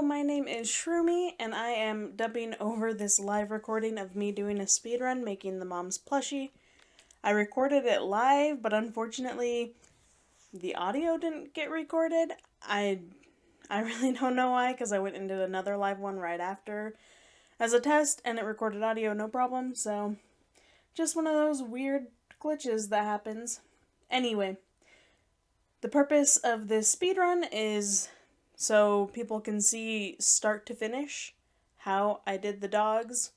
my name is Shroomy, and I am dubbing over this live recording of me doing a speedrun making the mom's plushie. I recorded it live, but unfortunately, the audio didn't get recorded. I really don't know why, because I went and did another live one right after as a test, and it recorded audio no problem, so just one of those weird glitches that happens. Anyway, the purpose of this speedrun is so people can see start to finish how I did the dogs,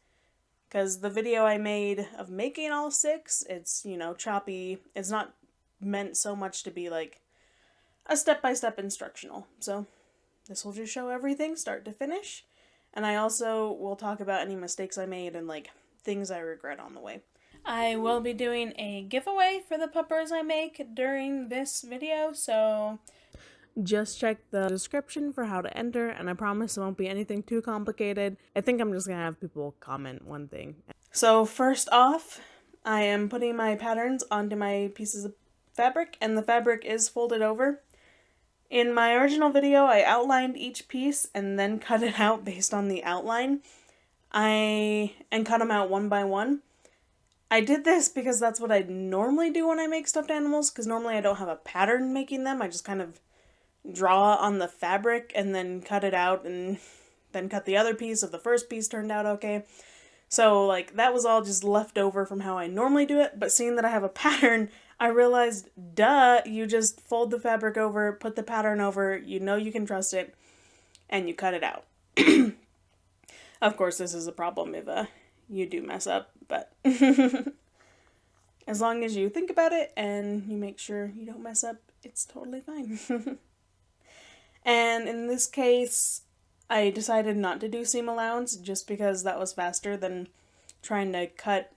because the video I made of making all 6, it's, choppy. It's not meant so much to be like a step-by-step instructional. So this will just show everything start to finish, and I also will talk about any mistakes I made and things I regret on the way. I will be doing a giveaway for the puppers I make during this video, so just check the description for how to enter, and I promise it won't be anything too complicated. I think I'm just gonna have people comment one thing. So first off, I am putting my patterns onto my pieces of fabric, and the fabric is folded over. In my original video, I outlined each piece and then cut it out based on the outline. And cut them out one by one. I did this because that's what I normally do when I make stuffed animals, because normally I don't have a pattern making them. I just kind of draw on the fabric and then cut it out and then cut the other piece if the first piece turned out okay. So that was all just left over from how I normally do it, but seeing that I have a pattern, I realized, duh, you just fold the fabric over, put the pattern over, you know you can trust it, and you cut it out. Of course, this is a problem if you do mess up, but as long as you think about it and you make sure you don't mess up, it's totally fine. And in this case, I decided not to do seam allowance just because that was faster than trying to cut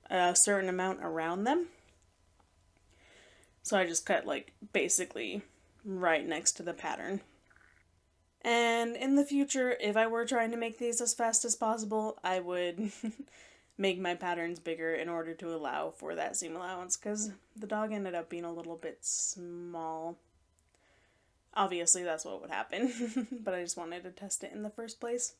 a certain amount around them. So I just cut basically right next to the pattern. And in the future, if I were trying to make these as fast as possible, I would make my patterns bigger in order to allow for that seam allowance, because the dog ended up being a little bit small. Obviously, that's what would happen, but I just wanted to test it in the first place.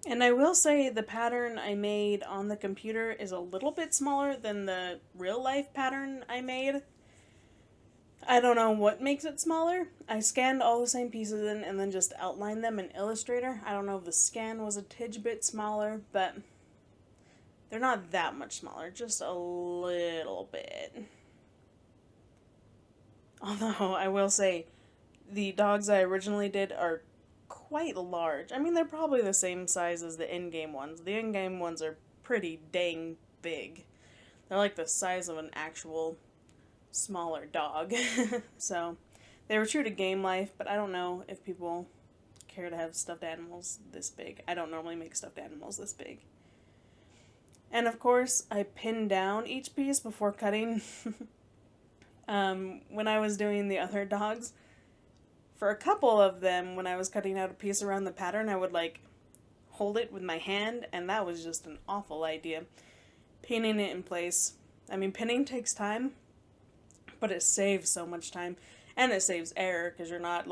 And I will say the pattern I made on the computer is a little bit smaller than the real-life pattern I made. I don't know what makes it smaller. I scanned all the same pieces in and then just outlined them in Illustrator. I don't know if the scan was a tidge bit smaller, but they're not that much smaller, just a little bit. Although, I will say, the dogs I originally did are quite large. I mean, they're probably the same size as the in-game ones. The in-game ones are pretty dang big. They're like the size of an actual smaller dog. So, they were true to game life, but I don't know if people care to have stuffed animals this big. I don't normally make stuffed animals this big. And of course, I pinned down each piece before cutting. When I was doing the other dogs, for a couple of them, when I was cutting out a piece around the pattern, I would hold it with my hand, and that was just an awful idea. Pinning it in place. I mean, pinning takes time, but it saves so much time, and it saves error, because you're not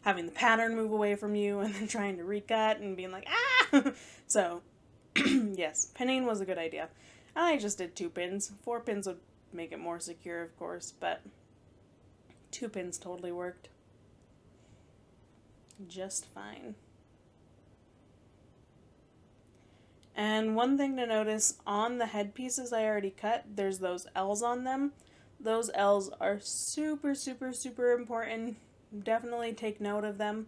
having the pattern move away from you and then trying to recut and being like, ah! So, yes, pinning was a good idea. And I just did 2 pins. 4 pins would make it more secure, of course, but 2 pins totally worked just fine. And one thing to notice, on the head pieces I already cut, there's those L's on them. Those L's are super, super, super important. Definitely take note of them.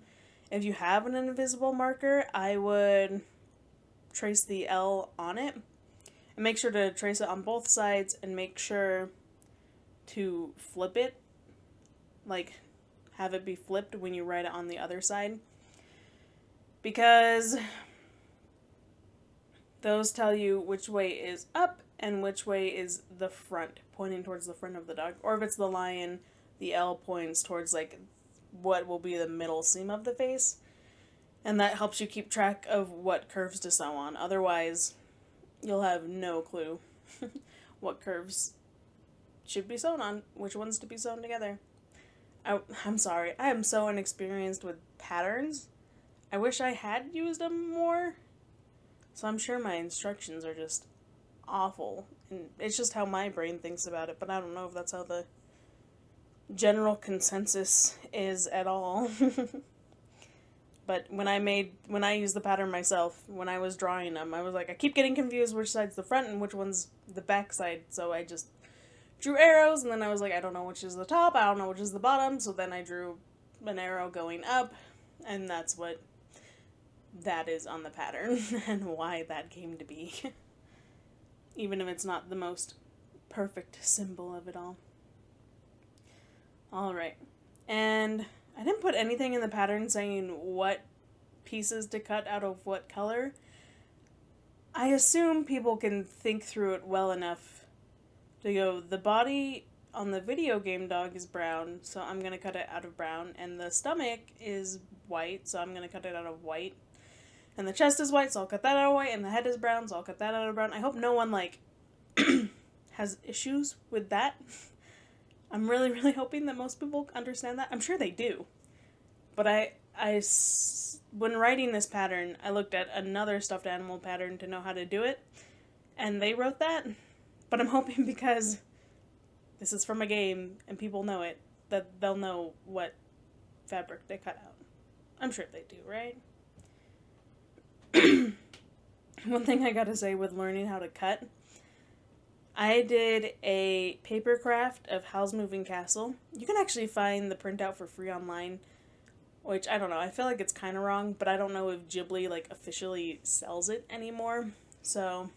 If you have an invisible marker, I would trace the L on it. And make sure to trace it on both sides, and make sure to flip it. Have it be flipped when you write it on the other side. Because those tell you which way is up and which way is the front, pointing towards the front of the dog. Or if it's the lion, the L points towards what will be the middle seam of the face. And that helps you keep track of what curves to sew on. Otherwise, you'll have no clue what curves should be sewn on, which ones to be sewn together. I'm sorry, I am so inexperienced with patterns. I wish I had used them more. So I'm sure my instructions are just awful. And it's just how my brain thinks about it, but I don't know if that's how the general consensus is at all. But when I used the pattern myself, when I was drawing them, I was like, I keep getting confused which side's the front and which one's the back side. So I just drew arrows, and then I was like, I don't know which is the top, I don't know which is the bottom. So then I drew an arrow going up, and that's what that is on the pattern and why that came to be. Even if it's not the most perfect symbol of it all. Alright. And I didn't put anything in the pattern saying what pieces to cut out of what color. I assume people can think through it well enough to go, the body on the video game dog is brown, so I'm going to cut it out of brown, and the stomach is white, so I'm going to cut it out of white. And the chest is white, so I'll cut that out of white, and the head is brown, so I'll cut that out of brown. I hope no one, has issues with that. I'm really, really hoping that most people understand that. I'm sure they do. But when writing this pattern, I looked at another stuffed animal pattern to know how to do it, and they wrote that. But I'm hoping, because this is from a game and people know it, that they'll know what fabric they cut out. I'm sure they do, right? One thing I gotta say with learning how to cut, I did a paper craft of Howl's Moving Castle. You can actually find the printout for free online, which, I don't know, I feel like it's kind of wrong, but I don't know if Ghibli, officially sells it anymore. So,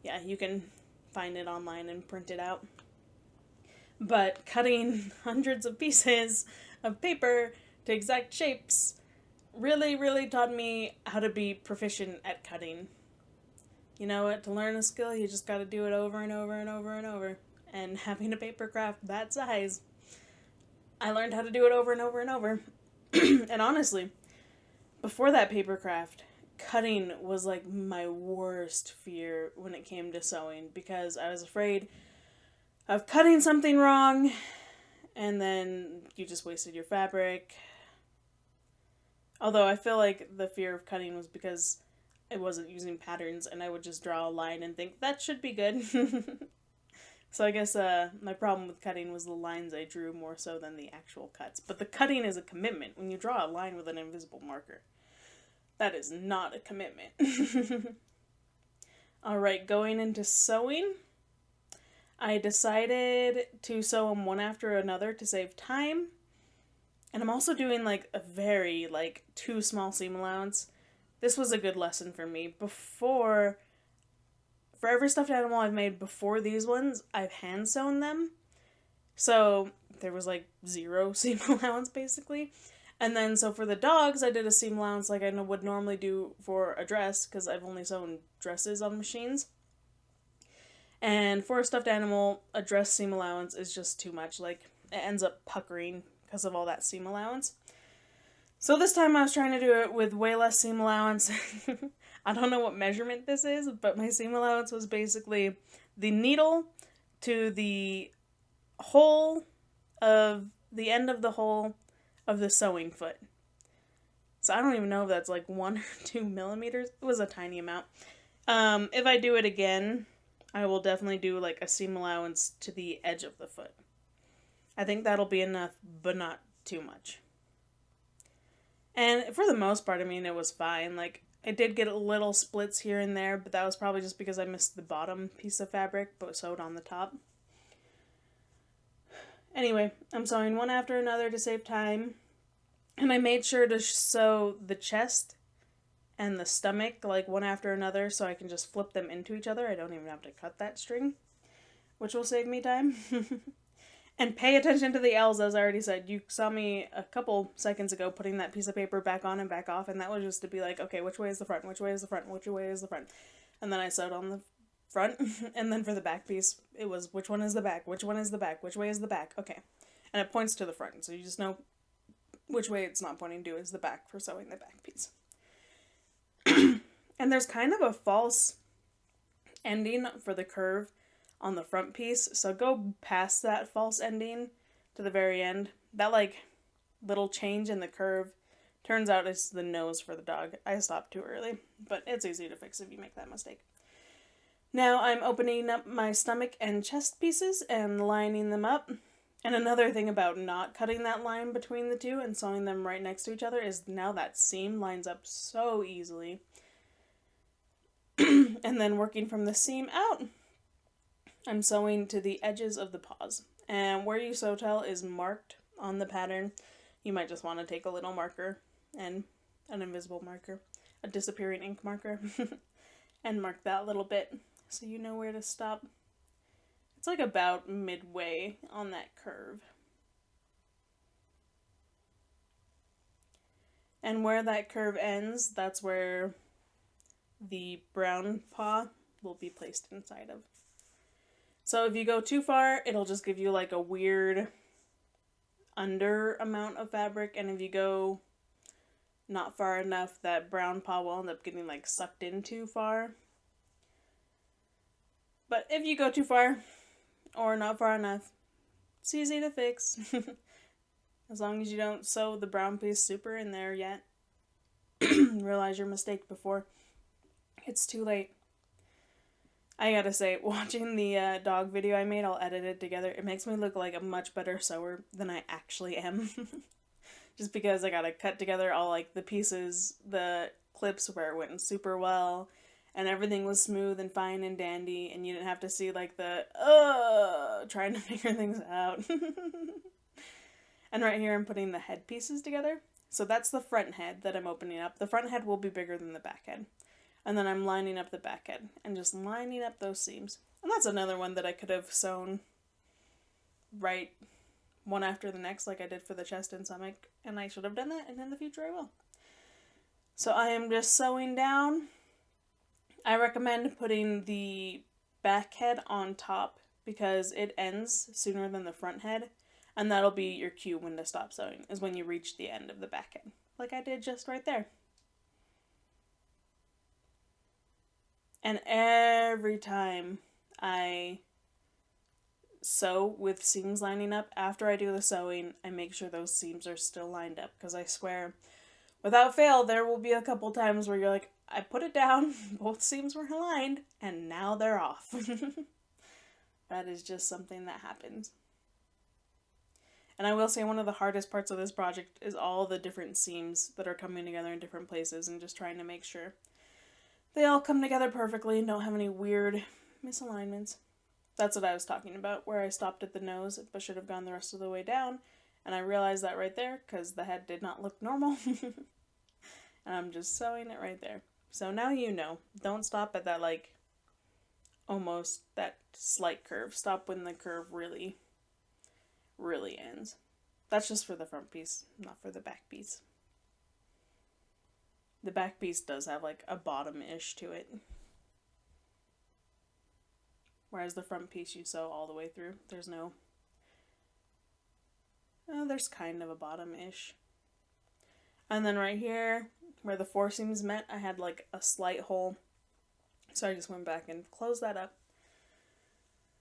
yeah, you can find it online and print it out. But cutting hundreds of pieces of paper to exact shapes really, really taught me how to be proficient at cutting. You know what? To learn a skill, you just gotta do it over and over and over and over. And having a paper craft that size, I learned how to do it over and over and over. And honestly, before that paper craft, cutting was my worst fear when it came to sewing, because I was afraid of cutting something wrong, and then you just wasted your fabric. Although I feel like the fear of cutting was because I wasn't using patterns, and I would just draw a line and think, that should be good. So I guess my problem with cutting was the lines I drew more so than the actual cuts. But the cutting is a commitment. When you draw a line with an invisible marker, that is not a commitment. Alright, going into sewing, I decided to sew them one after another to save time. And I'm also doing a very too small seam allowance. This was a good lesson for me. For every stuffed animal I've made before these ones, I've hand sewn them. So there was 0 seam allowance basically. And then so for the dogs, I did a seam allowance like I would normally do for a dress, because I've only sewn dresses on machines. And for a stuffed animal, a dress seam allowance is just too much. It ends up puckering because of all that seam allowance. So this time I was trying to do it with way less seam allowance. I don't know what measurement this is, but my seam allowance was basically the needle to the hole of the end of the hole of the sewing foot. So I don't even know if that's 1 or 2 millimeters. It was a tiny amount. If I do it again, I will definitely do a seam allowance to the edge of the foot. I think that'll be enough, but not too much. And for the most part, it was fine. I did get little splits here and there, but that was probably just because I missed the bottom piece of fabric, but sewed on the top. Anyway, I'm sewing one after another to save time. And I made sure to sew the chest and the stomach, one after another, so I can just flip them into each other. I don't even have to cut that string, which will save me time. And pay attention to the L's, as I already said. You saw me a couple seconds ago putting that piece of paper back on and back off, and that was just to be okay, which way is the front, which way is the front, which way is the front? And then I sewed on the front, and then for the back piece, it was, which one is the back, which one is the back, which way is the back, okay. And it points to the front, so you just know which way it's not pointing to is the back for sewing the back piece. And there's kind of a false ending for the curve on the front piece, so go past that false ending to the very end. that like little change in the curve turns out it's the nose for the dog. I stopped too early, but it's easy to fix if you make that mistake. Now I'm opening up my stomach and chest pieces and lining them up. And another thing about not cutting that line between the two and sewing them right next to each other is now that seam lines up so easily. And then working from the seam out, I'm sewing to the edges of the paws. And where you sew tell is marked on the pattern. You might just want to take a little marker and an invisible marker, a disappearing ink marker, and mark that little bit so you know where to stop. It's like about midway on that curve. And where that curve ends, that's where the brown paw will be placed inside of. So if you go too far, it'll just give you like a weird under amount of fabric, and if you go not far enough, that brown paw will end up getting like sucked in too far. But if you go too far, or not far enough, it's easy to fix. As long as you don't sew the brown piece super in there yet. Realize your mistake before it's too late. I gotta say, watching the dog video I made, I'll edit it together, it makes me look like a much better sewer than I actually am. Just because I gotta cut together all like the pieces, the clips where it went super well, and everything was smooth and fine and dandy, and you didn't have to see like the trying to figure things out. And right here I'm putting the head pieces together. So that's the front head that I'm opening up. The front head will be bigger than the back head. And then I'm lining up the back head and just lining up those seams. And that's another one that I could have sewn right one after the next like I did for the chest and stomach. And I should have done that, and in the future I will. So I am just sewing down. I recommend putting the back head on top because it ends sooner than the front head. And that'll be your cue when to stop sewing, is when you reach the end of the back head. Like I did just right there. And every time I sew with seams lining up, after I do the sewing, I make sure those seams are still lined up. Because I swear, without fail, there will be a couple times where you're like, I put it down, both seams were aligned, and now they're off. That is just something that happens. And I will say one of the hardest parts of this project is all the different seams that are coming together in different places and just trying to make sure they all come together perfectly and don't have any weird misalignments. That's what I was talking about, where I stopped at the nose but should have gone the rest of the way down. And I realized that right there because the head did not look normal. And I'm just sewing it right there. So now you know. Don't stop at that like almost that slight curve. Stop when the curve really ends. That's just for the front piece, not for the back piece. The back piece does have like a bottom-ish to it. Whereas the front piece you sew all the way through. There's no... there's kind of a bottom-ish. And then right here, where the four seams met, I had like a slight hole. So I just went back and closed that up.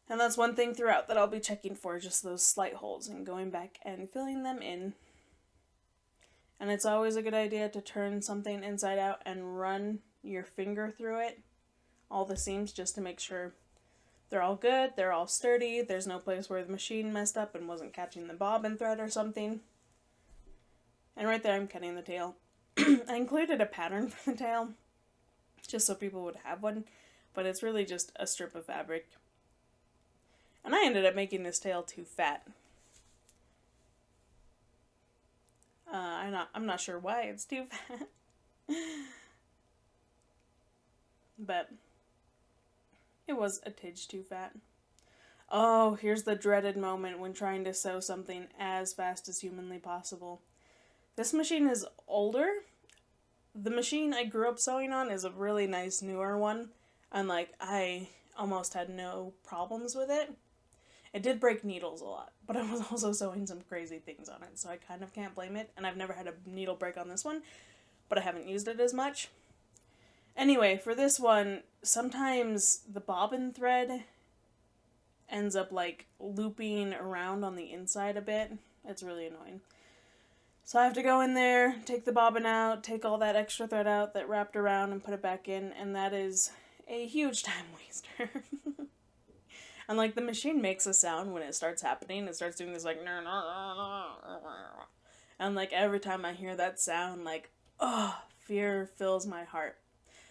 And that's one thing throughout that I'll be checking for, just those slight holes and going back and filling them in. And it's always a good idea to turn something inside out and run your finger through it, all the seams, just to make sure they're all good, they're all sturdy, there's no place where the machine messed up and wasn't catching the bobbin thread or something. And right there I'm cutting the tail. I included a pattern for the tail, just so people would have one, but it's really just a strip of fabric. And I ended up making this tail too fat. I'm not sure why it's too fat. But it was a tidge too fat. Oh, here's the dreaded moment when trying to sew something as fast as humanly possible. This machine is older. The machine I grew up sewing on is a really nice newer one. And like, I almost had no problems with it. It did break needles a lot, but I was also sewing some crazy things on it, so I kind of can't blame it. And I've never had a needle break on this one, but I haven't used it as much. Anyway, for this one, sometimes the bobbin thread ends up like looping around on the inside a bit, It's really annoying. So I have to go in there, take the bobbin out, take all that extra thread out that wrapped around and put it back in, and that is a huge time waster. And like the machine makes a sound when it starts happening. It starts doing this like and like every time I hear that sound, like, oh, fear fills my heart.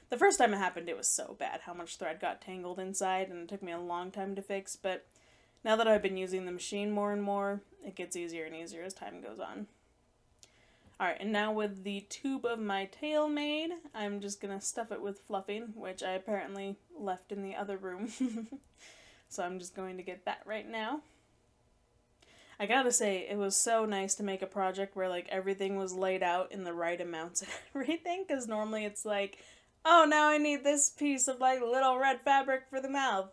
The first time it happened, it was so bad how much thread got tangled inside, and it took me a long time to fix, but now that I've been using the machine more and more, it gets easier and easier as time goes on. Alright, and now with the tube of my tail made, I'm just going to stuff it with fluffing, which I apparently left in the other room. So I'm just going to get that right now. I gotta say, it was so nice to make a project where like everything was laid out in the right amounts and everything, because normally it's like, oh, now I need this piece of like little red fabric for the mouth.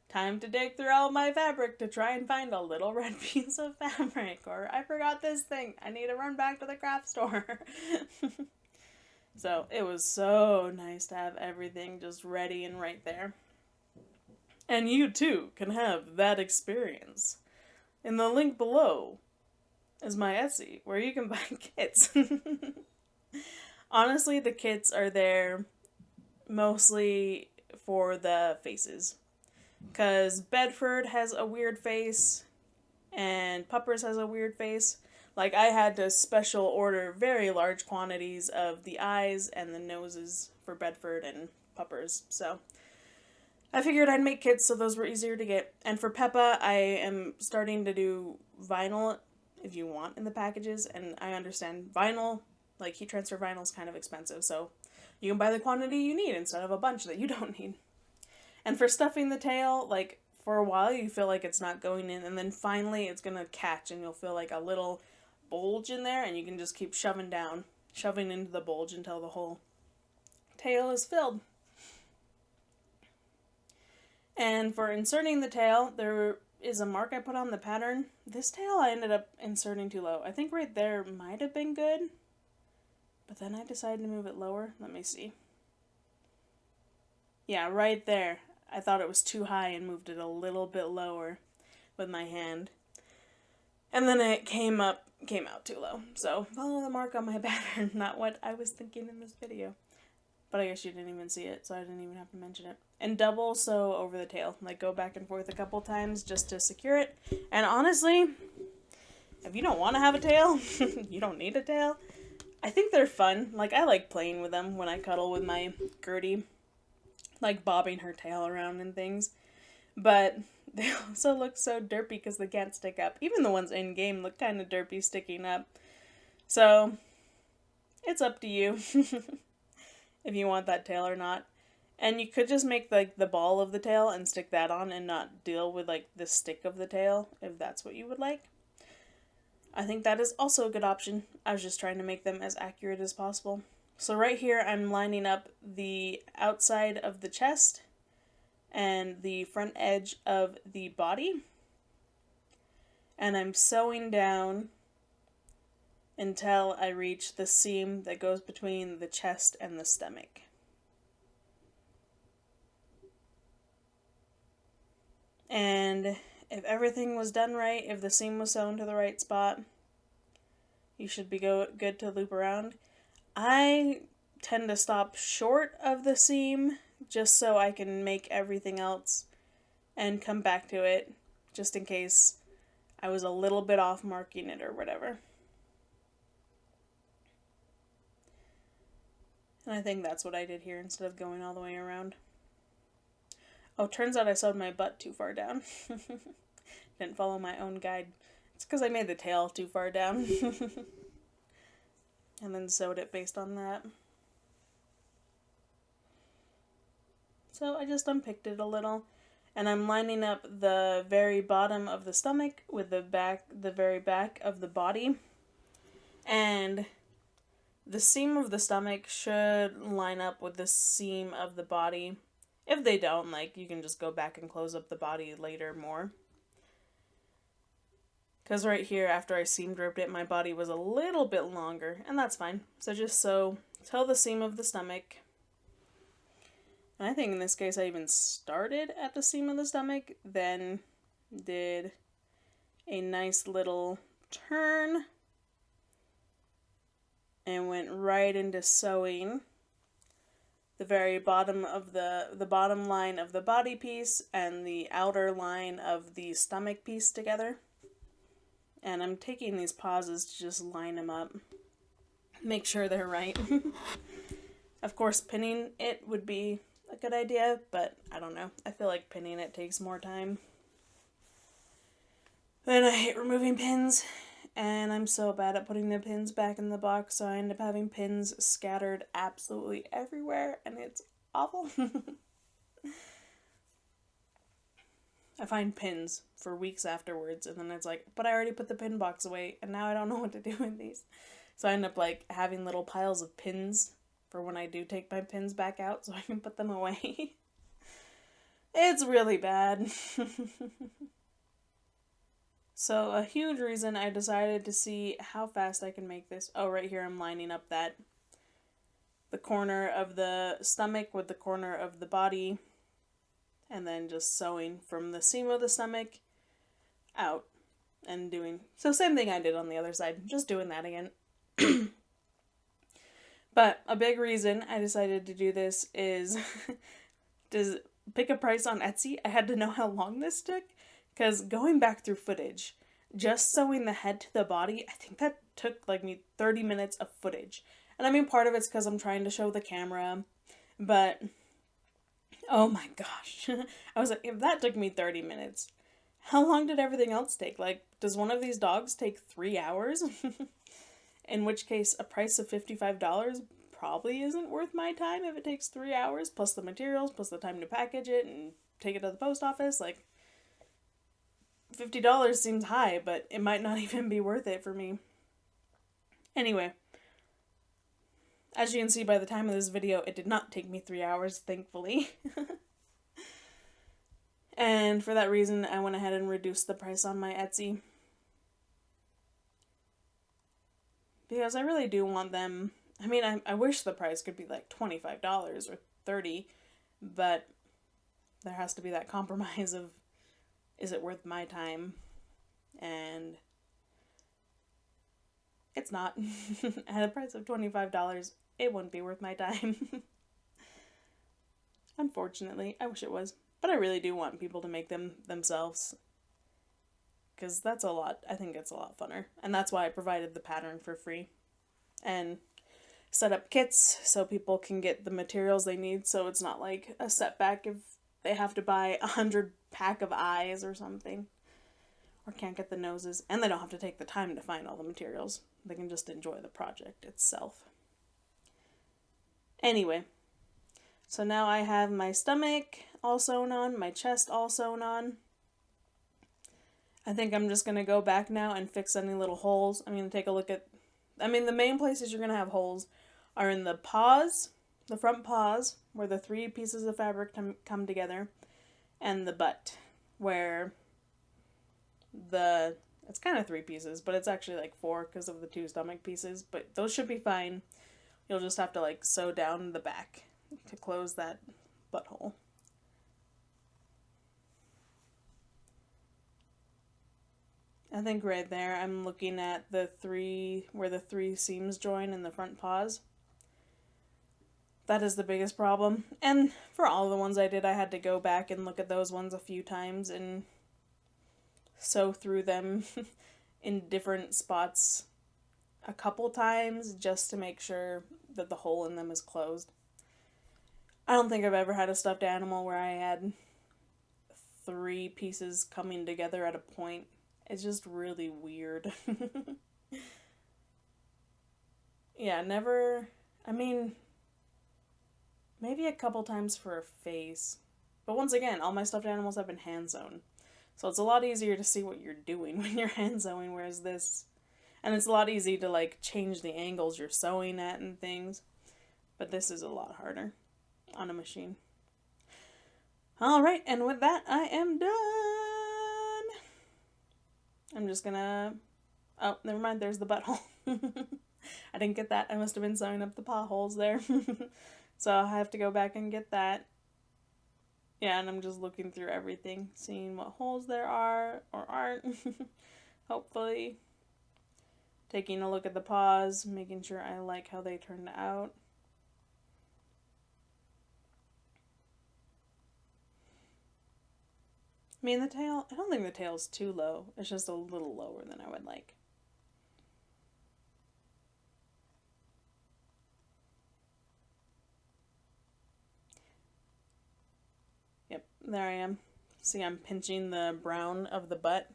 Time to dig through all my fabric to try and find a little red piece of fabric. Or I forgot this thing. I need to run back to the craft store. So it was so nice to have everything just ready and right there. And you too can have that experience. In the link below is my Etsy, where you can buy kits. Honestly, the kits are there mostly for the faces. Because Bedford has a weird face, and Puppers has a weird face. Like, I had to special order very large quantities of the eyes and the noses for Bedford and Puppers, so I figured I'd make kits so those were easier to get. And for Peppa, I am starting to do vinyl, if you want, in the packages, and I understand vinyl, like heat transfer vinyl, is kind of expensive, so you can buy the quantity you need instead of a bunch that you don't need. And for stuffing the tail, like, for a while you feel like it's not going in, and then finally it's going to catch, and you'll feel like a little bulge in there, and you can just keep shoving into the bulge until the whole tail is filled. And for inserting the tail, there is a mark I put on the pattern. This tail I ended up inserting too low. I think right there might have been good, but then I decided to move it lower. Let me see. Yeah, right there. I thought it was too high and moved it a little bit lower with my hand. And then it came out too low. So follow the mark on my pattern, not what I was thinking in this video. But I guess you didn't even see it, so I didn't even have to mention it. And double sew over the tail. Like, go back and forth a couple times just to secure it. And honestly, if you don't want to have a tail, you don't need a tail. I think they're fun. Like, I like playing with them when I cuddle with my Gertie. Like bobbing her tail around and things. But they also look so derpy because they can't stick up. Even the ones in game look kind of derpy sticking up. So, it's up to you if you want that tail or not. And you could just make like the ball of the tail and stick that on and not deal with like the stick of the tail if that's what you would like. I think that is also a good option. I was just trying to make them as accurate as possible. So right here, I'm lining up the outside of the chest and the front edge of the body. And I'm sewing down until I reach the seam that goes between the chest and the stomach. And if everything was done right, if the seam was sewn to the right spot, you should be good to loop around. I tend to stop short of the seam just so I can make everything else and come back to it just in case I was a little bit off marking it or whatever. And I think that's what I did here instead of going all the way around. Oh, turns out I sewed my butt too far down. Didn't follow my own guide. It's because I made the tail too far down. And then sewed it based on that. So I just unpicked it a little. And I'm lining up the very bottom of the stomach with the very back of the body. And the seam of the stomach should line up with the seam of the body. If they don't, like, you can just go back and close up the body later more. Because right here, after I seam dripped it, my body was a little bit longer, and that's fine. So just sew till the seam of the stomach. And I think in this case I even started at the seam of the stomach, then did a nice little turn and went right into sewing the very bottom of the bottom line of the body piece and the outer line of the stomach piece together. And I'm taking these pauses to just line them up, make sure they're right. Of course, pinning it would be a good idea, but I don't know. I feel like pinning it takes more time. Then I hate removing pins, and I'm so bad at putting the pins back in the box, so I end up having pins scattered absolutely everywhere, and it's awful. I find pins for weeks afterwards, and then it's like, but I already put the pin box away, and now I don't know what to do with these. So I end up like having little piles of pins for when I do take my pins back out so I can put them away. It's really bad. So a huge reason I decided to see how fast I can make this. Oh, right here I'm lining up the corner of the stomach with the corner of the body, and then just sewing from the seam of the stomach out and doing. So same thing I did on the other side, just doing that again. But a big reason I decided to do this is to pick a price on Etsy. I had to know how long this took, because going back through footage, just sewing the head to the body, I think that took like me 30 minutes of footage. And I mean, part of it's because I'm trying to show the camera, but oh my gosh. I was like, if that took me 30 minutes, how long did everything else take? Like, does one of these dogs take 3 hours? In which case, a price of $55 probably isn't worth my time if it takes 3 hours, plus the materials, plus the time to package it and take it to the post office. Like, $50 seems high, but it might not even be worth it for me. Anyway, as you can see by the time of this video, it did not take me 3 hours, thankfully. And for that reason, I went ahead and reduced the price on my Etsy. Because I really do want them. I mean, I wish the price could be like $25 or $30, but there has to be that compromise of, is it worth my time? And it's not. At a price of $25, it wouldn't be worth my time. Unfortunately, I wish it was. But I really do want people to make them themselves, because that's a lot. I think it's a lot funner. And that's why I provided the pattern for free. And set up kits so people can get the materials they need, so it's not like a setback if they have to buy 100 pack of eyes or something. Or can't get the noses. And they don't have to take the time to find all the materials. They can just enjoy the project itself. Anyway, so now I have my stomach all sewn on, my chest all sewn on. I think I'm just going to go back now and fix any little holes. I'm going to take a look at, the main places you're going to have holes are in the paws, the front paws, where the 3 pieces of fabric come together, and the butt, where it's kind of 3 pieces, but it's actually like 4 because of the 2 stomach pieces, but those should be fine. You'll just have to like sew down the back to close that butthole. I think right there I'm looking at where the 3 seams join in the front paws. That is the biggest problem. And for all the ones I did, I had to go back and look at those ones a few times and sew through them in different spots a couple times just to make sure that the hole in them is closed. I don't think I've ever had a stuffed animal where I had 3 pieces coming together at a point. It's just really weird. Yeah, never, maybe a couple times for a face. But once again, all my stuffed animals have been hand sewn. So it's a lot easier to see what you're doing when you're hand sewing, whereas this, and it's a lot easier to like change the angles you're sewing at and things. But this is a lot harder on a machine. Alright, and with that, I am done. I'm just gonna, oh, never mind, there's the butthole. I didn't get that. I must have been sewing up the paw holes there. So I'll have to go back and get that. Yeah, and I'm just looking through everything, seeing what holes there are or aren't. Hopefully. taking a look at the paws, making sure I like how they turned out. I mean, the tail, I don't think the tail's too low. It's just a little lower than I would like. Yep, there I am. See, I'm pinching the brown of the butt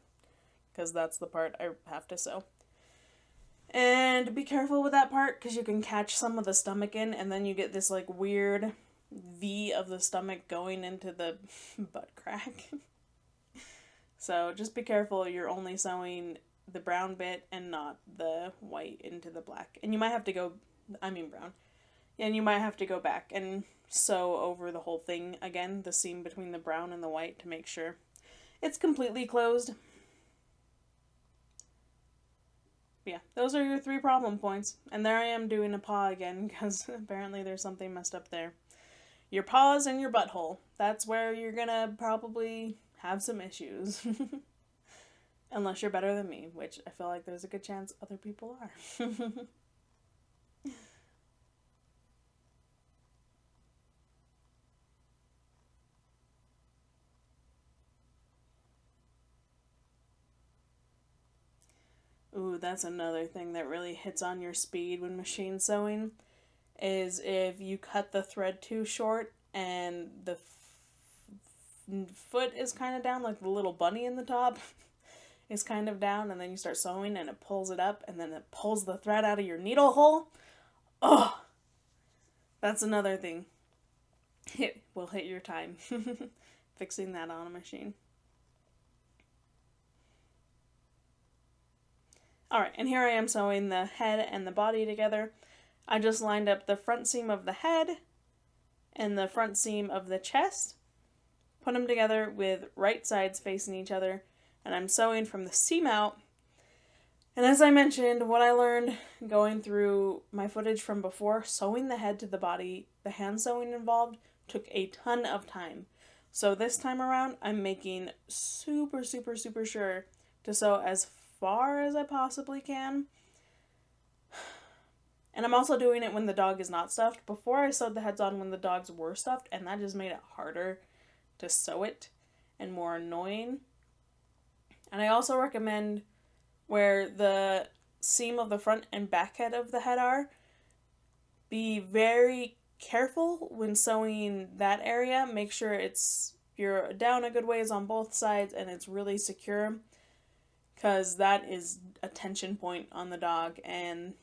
because that's the part I have to sew. And be careful with that part because you can catch some of the stomach in and then you get this like weird V of the stomach going into the butt crack. So just be careful you're only sewing the brown bit and not the white into the black. And you might have to go, brown. And you might have to go back and sew over the whole thing again, the seam between the brown and the white, to make sure it's completely closed. Yeah, those are your 3 problem points. And there I am doing a paw again because apparently there's something messed up there. Your paws and your butthole. That's where you're gonna probably have some issues. Unless you're better than me, which I feel like there's a good chance other people are. Ooh, that's another thing that really hits on your speed when machine sewing, is if you cut the thread too short and the foot is kind of down, like the little bunny in the top is kind of down, and then you start sewing and it pulls it up and then it pulls the thread out of your needle hole. Oh, that's another thing. It will hit your time fixing that on a machine. Alright, and here I am sewing the head and the body together. I just lined up the front seam of the head and the front seam of the chest, put them together with right sides facing each other, and I'm sewing from the seam out. And as I mentioned, what I learned going through my footage from before, sewing the head to the body, the hand sewing involved, took a ton of time. So this time around, I'm making super sure to sew as far as I possibly can. And I'm also doing it when the dog is not stuffed. Before I sewed the heads on when the dogs were stuffed, and that just made it harder to sew it and more annoying. And I also recommend where the seam of the front and back head of the head are, be very careful when sewing that area. Make sure you're down a good ways on both sides and it's really secure, because that is a tension point on the dog, and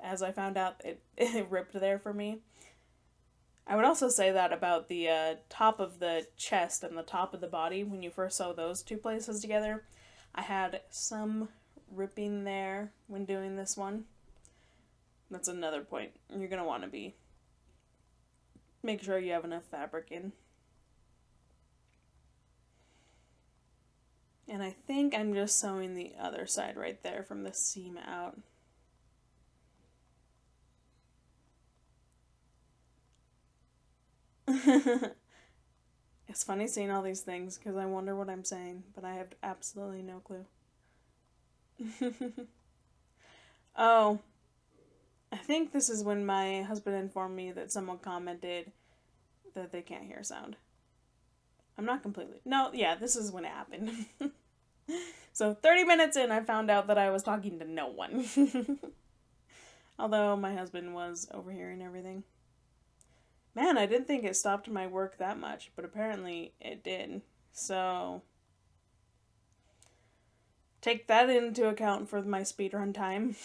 as I found out, it ripped there for me. I would also say that about the top of the chest and the top of the body. When you first sew those 2 places together, I had some ripping there when doing this one. That's another point. You're going to want to make sure you have enough fabric in. And I think I'm just sewing the other side right there from the seam out. It's funny seeing all these things because I wonder what I'm saying, but I have absolutely no clue. Oh, I think this is when my husband informed me that someone commented that they can't hear sound. I'm not completely... No, yeah, this is when it happened. So 30 minutes in, I found out that I was talking to no one. Although my husband was overhearing everything. Man, I didn't think it stopped my work that much, but apparently it did. So take that into account for my speedrun time.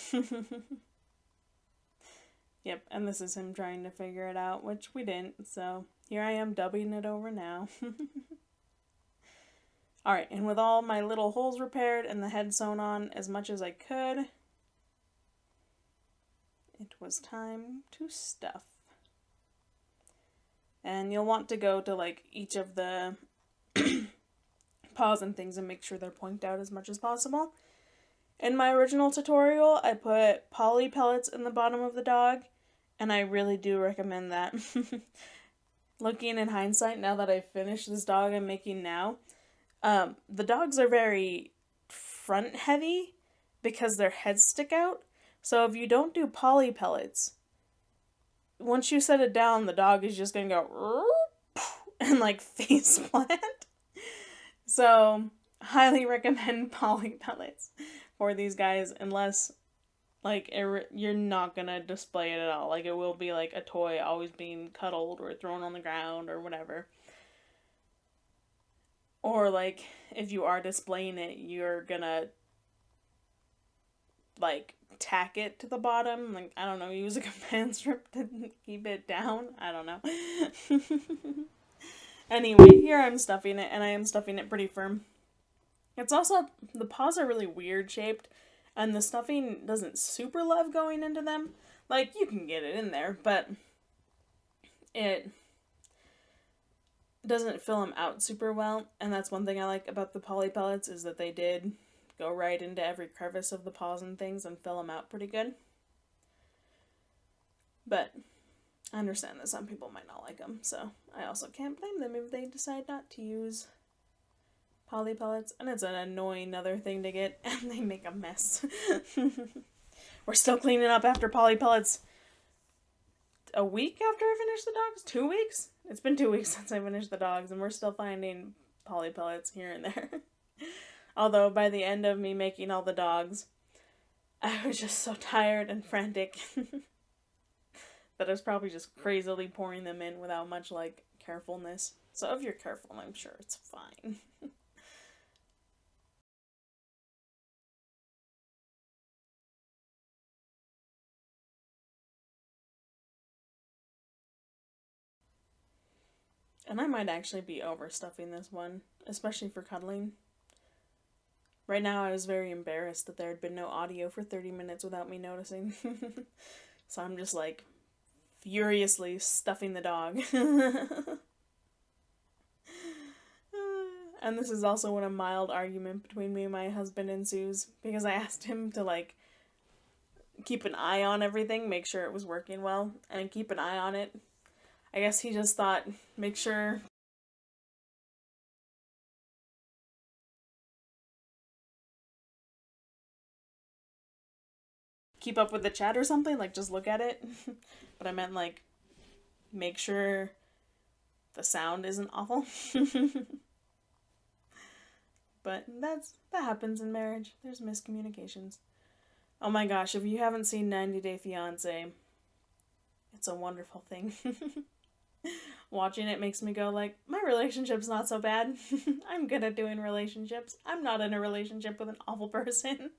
Yep, and this is him trying to figure it out, which we didn't, so here I am dubbing it over now. Alright, and with all my little holes repaired and the head sewn on as much as I could, it was time to stuff. And you'll want to go to like each of the paws and things and make sure they're pointed out as much as possible. In my original tutorial, I put poly pellets in the bottom of the dog, and I really do recommend that. Looking in hindsight, now that I've finished this dog I'm making now, the dogs are very front heavy, because their heads stick out. So if you don't do poly pellets, once you set it down, the dog is just gonna go and like face plant. So highly recommend poly pellets for these guys, unless like you're not gonna display it at all. Like it will be like a toy always being cuddled or thrown on the ground or whatever. Or like if you are displaying it, you're gonna like tack it to the bottom. Like I don't know, use a command strip to keep it down. I don't know. Anyway, here I'm stuffing it, and I am stuffing it pretty firm. It's also, the paws are really weird shaped, and the stuffing doesn't super love going into them. Like, you can get it in there, but it doesn't fill them out super well, and that's one thing I like about the poly pellets, is that they did go right into every crevice of the paws and things and fill them out pretty good. But I understand that some people might not like them, so I also can't blame them if they decide not to use poly pellets. And it's an annoying other thing to get, and they make a mess. We're still cleaning up after poly pellets a week after I finished the dogs? 2 weeks? It's been 2 weeks since I finished the dogs, and we're still finding poly pellets here and there. Although by the end of me making all the dogs, I was just so tired and frantic that I was probably just crazily pouring them in without much, like, carefulness. So if you're careful, I'm sure it's fine. And I might actually be overstuffing this one, especially for cuddling. Right now, I was very embarrassed that there had been no audio for 30 minutes without me noticing. So I'm just, like, furiously stuffing the dog. And this is also when a mild argument between me and my husband ensues, because I asked him to, like, keep an eye on everything, make sure it was working well, and keep an eye on it. I guess he just thought, make sure keep up with the chat or something, like just look at it. But I meant like make sure the sound isn't awful. But that happens in marriage. There's miscommunications. Oh my gosh, if you haven't seen 90 Day Fiancé, it's a wonderful thing. Watching it makes me go like, my relationship's not so bad. I'm good at doing relationships. I'm not in a relationship with an awful person.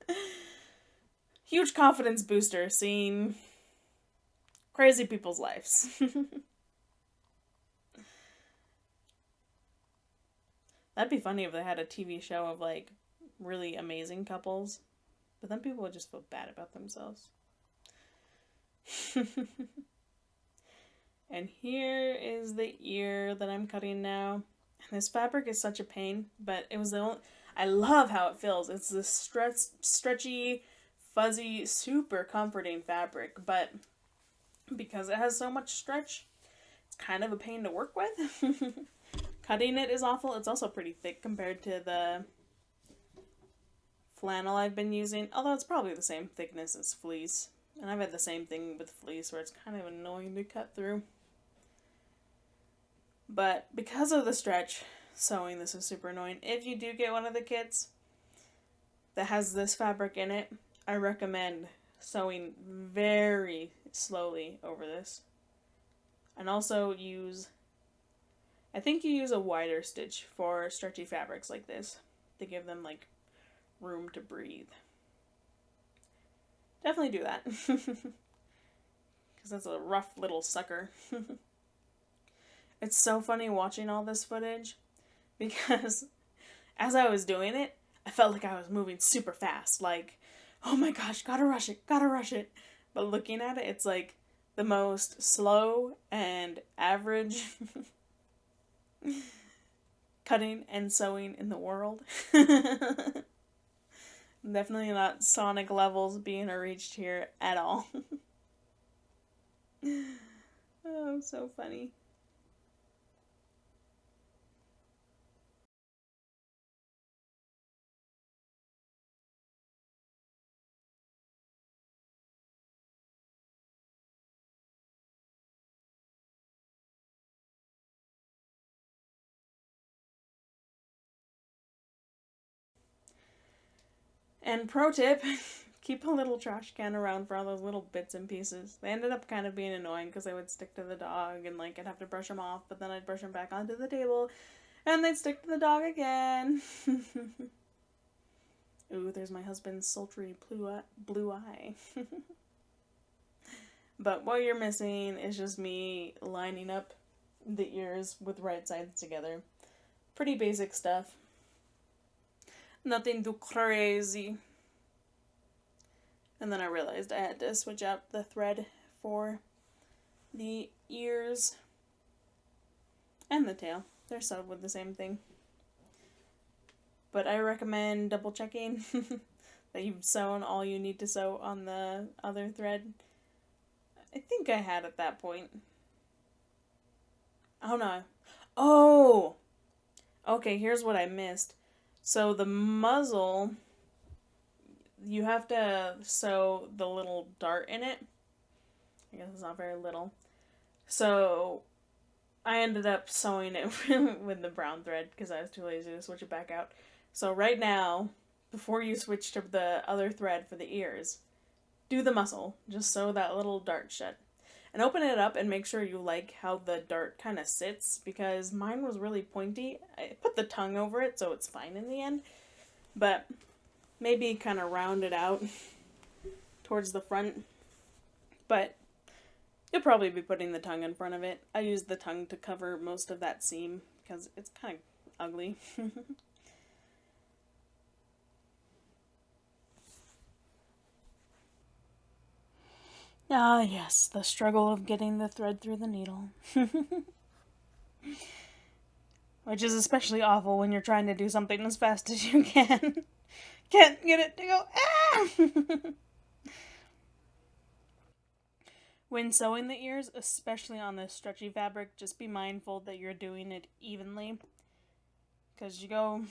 Huge confidence booster seeing crazy people's lives. That'd be funny if they had a TV show of like really amazing couples, but then people would just feel bad about themselves. And here is the ear that I'm cutting now. And this fabric is such a pain, but it was the only... I love how it feels. It's this stretchy, fuzzy, super comforting fabric, but because it has so much stretch, it's kind of a pain to work with. Cutting it is awful. It's also pretty thick compared to the flannel I've been using, although it's probably the same thickness as fleece. And I've had the same thing with fleece where it's kind of annoying to cut through. But because of the stretch sewing, this is super annoying. If you do get one of the kits that has this fabric in it, I recommend sewing very slowly over this. And also I think you use a wider stitch for stretchy fabrics like this to give them like room to breathe. Definitely do that. Because that's a rough little sucker. It's so funny watching all this footage because as I was doing it, I felt like I was moving super fast. Like, oh my gosh, gotta rush it, gotta rush it. But looking at it, it's like the most slow and average cutting and sewing in the world. Definitely not Sonic levels being reached here at all. Oh, so funny. And pro tip, keep a little trash can around for all those little bits and pieces. They ended up kind of being annoying because they would stick to the dog and like I'd have to brush them off, but then I'd brush them back onto the table and they'd stick to the dog again. Ooh, there's my husband's sultry blue eye. But what you're missing is just me lining up the ears with right sides together. Pretty basic stuff. Nothing too crazy. And then I realized I had to switch out the thread for the ears and the tail. They're sewed with the same thing. But I recommend double checking that you've sewn all you need to sew on the other thread. I think I had at that point. Oh no. Oh! Okay, here's what I missed. So the muzzle, you have to sew the little dart in it. I guess it's not very little. So I ended up sewing it with the brown thread because I was too lazy to switch it back out. So right now, before you switch to the other thread for the ears, do the muzzle. Just sew that little dart shut. And open it up and make sure you like how the dart kind of sits, because mine was really pointy. I put the tongue over it so it's fine in the end. But maybe kind of round it out towards the front. But you'll probably be putting the tongue in front of it. I used the tongue to cover most of that seam because it's kind of ugly. Ah, yes, the struggle of getting the thread through the needle. Which is especially awful when you're trying to do something as fast as you can. Can't get it to go. Ah! When sewing the ears, especially on this stretchy fabric, just be mindful that you're doing it evenly. Because you go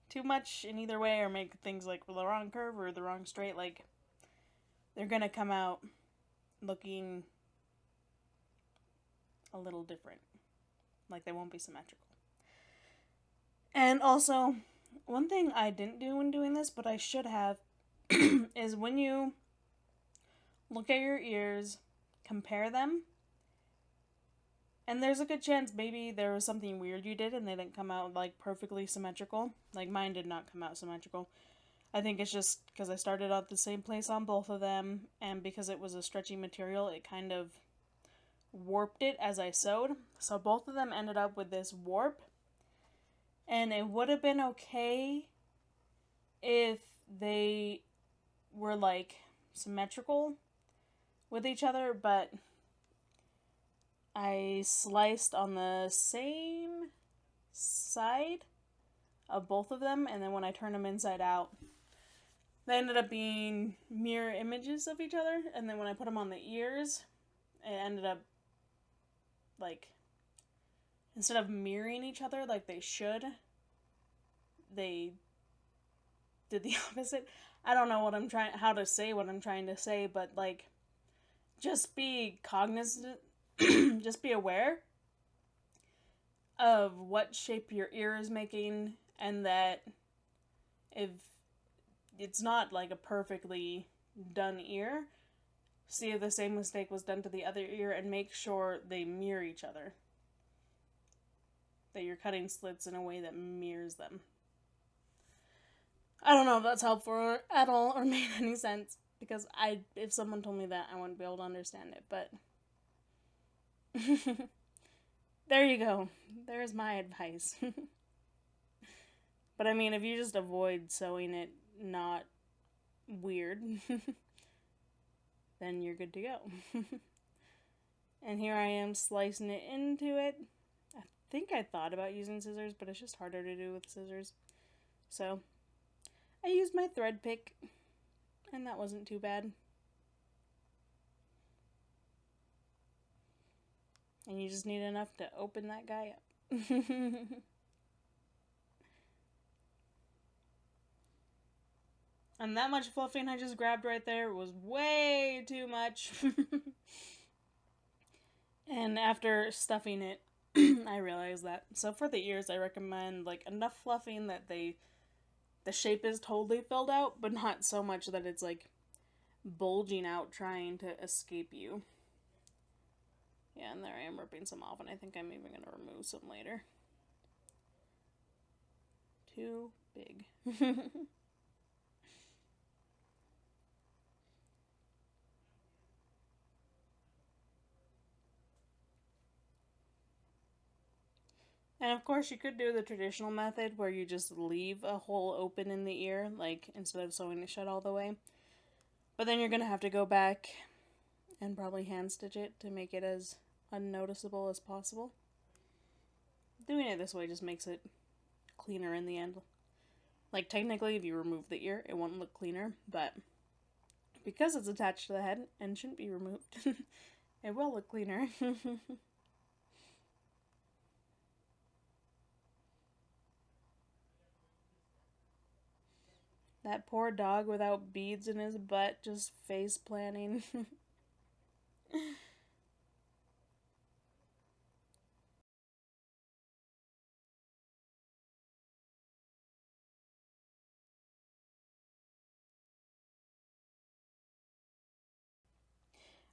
too much in either way or make things like the wrong curve or the wrong straight, like they're going to come out looking a little different. Like they won't be symmetrical. And also, one thing I didn't do when doing this, but I should have, is when you look at your ears, compare them, and there's a good chance maybe there was something weird you did and they didn't come out like perfectly symmetrical. Like mine did not come out symmetrical. I think it's just because I started at the same place on both of them, and because it was a stretchy material, it kind of warped it as I sewed. So both of them ended up with this warp, and it would have been okay if they were like symmetrical with each other, but I sliced on the same side of both of them, and then when I turned them inside out, they ended up being mirror images of each other, and then when I put them on the ears, it ended up, like, instead of mirroring each other like they should, they did the opposite. I don't know how to say what I'm trying to say, but, like, just be cognizant, just be aware of what shape your ear is making, and that if it's not like a perfectly done ear, see if the same mistake was done to the other ear and make sure they mirror each other. That you're cutting slits in a way that mirrors them. I don't know if that's helpful at all or made any sense, because if someone told me that, I wouldn't be able to understand it, but there you go. There's my advice. But I mean, if you just avoid sewing it not weird, then you're good to go. And here I am slicing it into it. I think I thought about using scissors, but it's just harder to do with scissors. So I used my thread pick, and that wasn't too bad. And you just need enough to open that guy up. And that much fluffing I just grabbed right there was way too much. And after stuffing it, I realized that. So for the ears, I recommend like enough fluffing that they the shape is totally filled out, but not so much that it's like bulging out trying to escape you. Yeah, and there I am ripping some off, and I think I'm even going to remove some later. Too big. And of course, you could do the traditional method where you just leave a hole open in the ear, like instead of sewing it shut all the way. But then you're going to have to go back and probably hand stitch it to make it as unnoticeable as possible. Doing it this way just makes it cleaner in the end. Like, technically, if you remove the ear, it won't look cleaner, but because it's attached to the head and shouldn't be removed, it will look cleaner. That poor dog without beads in his butt, just face planting.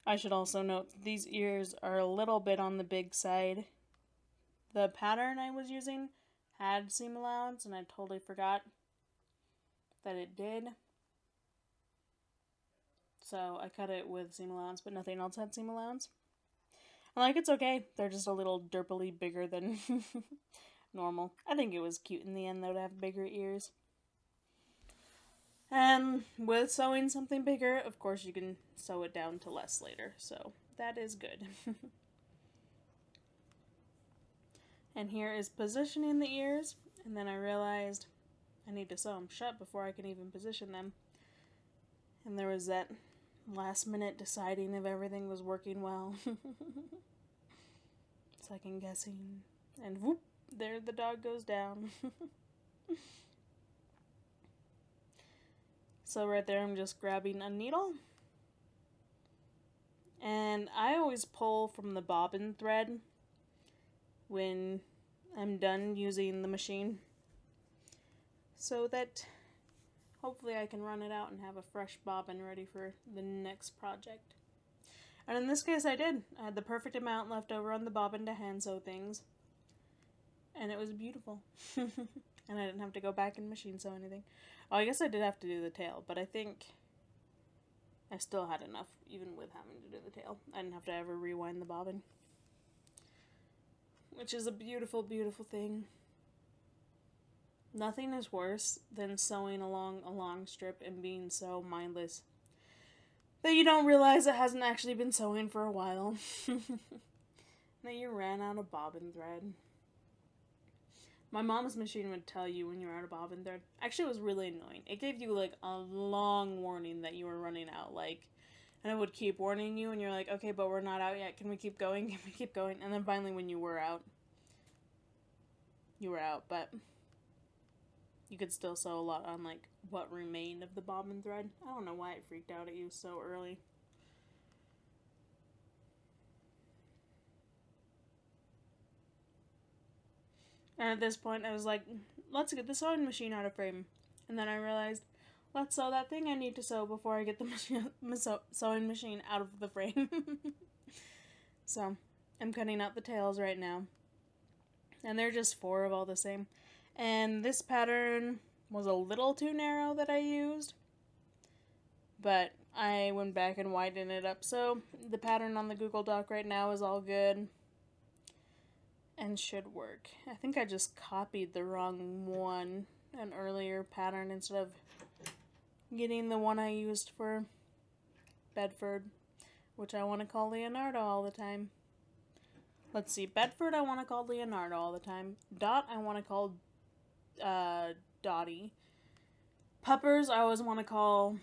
I should also note that these ears are a little bit on the big side. The pattern I was using had seam allowance, and I totally forgot that it did. So I cut it with seam allowance, but nothing else had seam allowance. And like, it's okay. They're just a little derpily bigger than normal. I think it was cute in the end, though, to have bigger ears. And with sewing something bigger, of course, you can sew it down to less later. So that is good. And here is positioning the ears. And then I realized I need to sew them shut before I can even position them. And there was that last minute deciding if everything was working well. Second guessing. And whoop, there the dog goes down. So right there I'm just grabbing a needle. And I always pull from the bobbin thread when I'm done using the machine, so that hopefully I can run it out and have a fresh bobbin ready for the next project. And in this case I did. I had the perfect amount left over on the bobbin to hand sew things. And it was beautiful. And I didn't have to go back and machine sew anything. Oh, I guess I did have to do the tail, but I think I still had enough, even with having to do the tail. I didn't have to ever rewind the bobbin. Which is a beautiful, beautiful thing. Nothing is worse than sewing along a long strip and being so mindless that you don't realize it hasn't actually been sewing for a while. That you ran out of bobbin thread. My mom's machine would tell you when you were out of bobbin thread. Actually, it was really annoying. It gave you like a long warning that you were running out, like, and it would keep warning you, and you're like, okay, but we're not out yet. Can we keep going? Can we keep going? And then finally, when you were out, but you could still sew a lot on like what remained of the bobbin thread. I don't know why it freaked out at you so early. And at this point, I was like, let's get the sewing machine out of frame. And then I realized, let's sew that thing I need to sew before I get the sewing machine out of the frame. So, I'm cutting out the tails right now. And they're just 4 of all the same. And this pattern was a little too narrow that I used. But I went back and widened it up. So, the pattern on the Google Doc right now is all good. And should work. I think I just copied the wrong one, an earlier pattern, instead of getting the one I used for Bedford, which I want to call Leonardo all the time. Let's see, Bedford I want to call Leonardo all the time. Dot I want to call Dottie. Puppers I always want to call,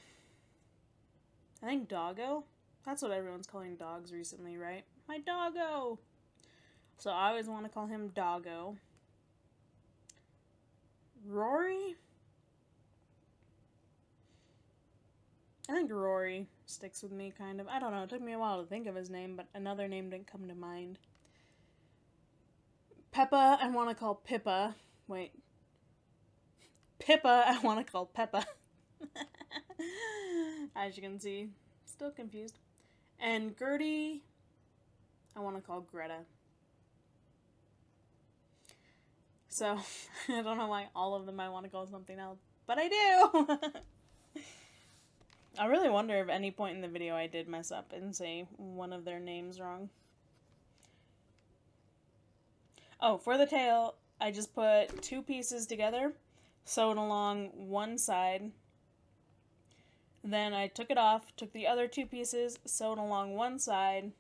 I think, Doggo. That's what everyone's calling dogs recently, right? My doggo! So I always want to call him Doggo. Rory? I think Rory sticks with me, kind of. I don't know, it took me a while to think of his name, but another name didn't come to mind. Peppa, I want to call Pippa. Wait. Pippa, I want to call Peppa. As you can see, still confused. And Gertie, I want to call Greta. So, I don't know why all of them I want to call something else, but I do! I really wonder if any point in the video I did mess up and say one of their names wrong. Oh, for the tail, I just put 2 pieces together, sewed along one side. Then I took it off, took the other 2 pieces, sewed along one side.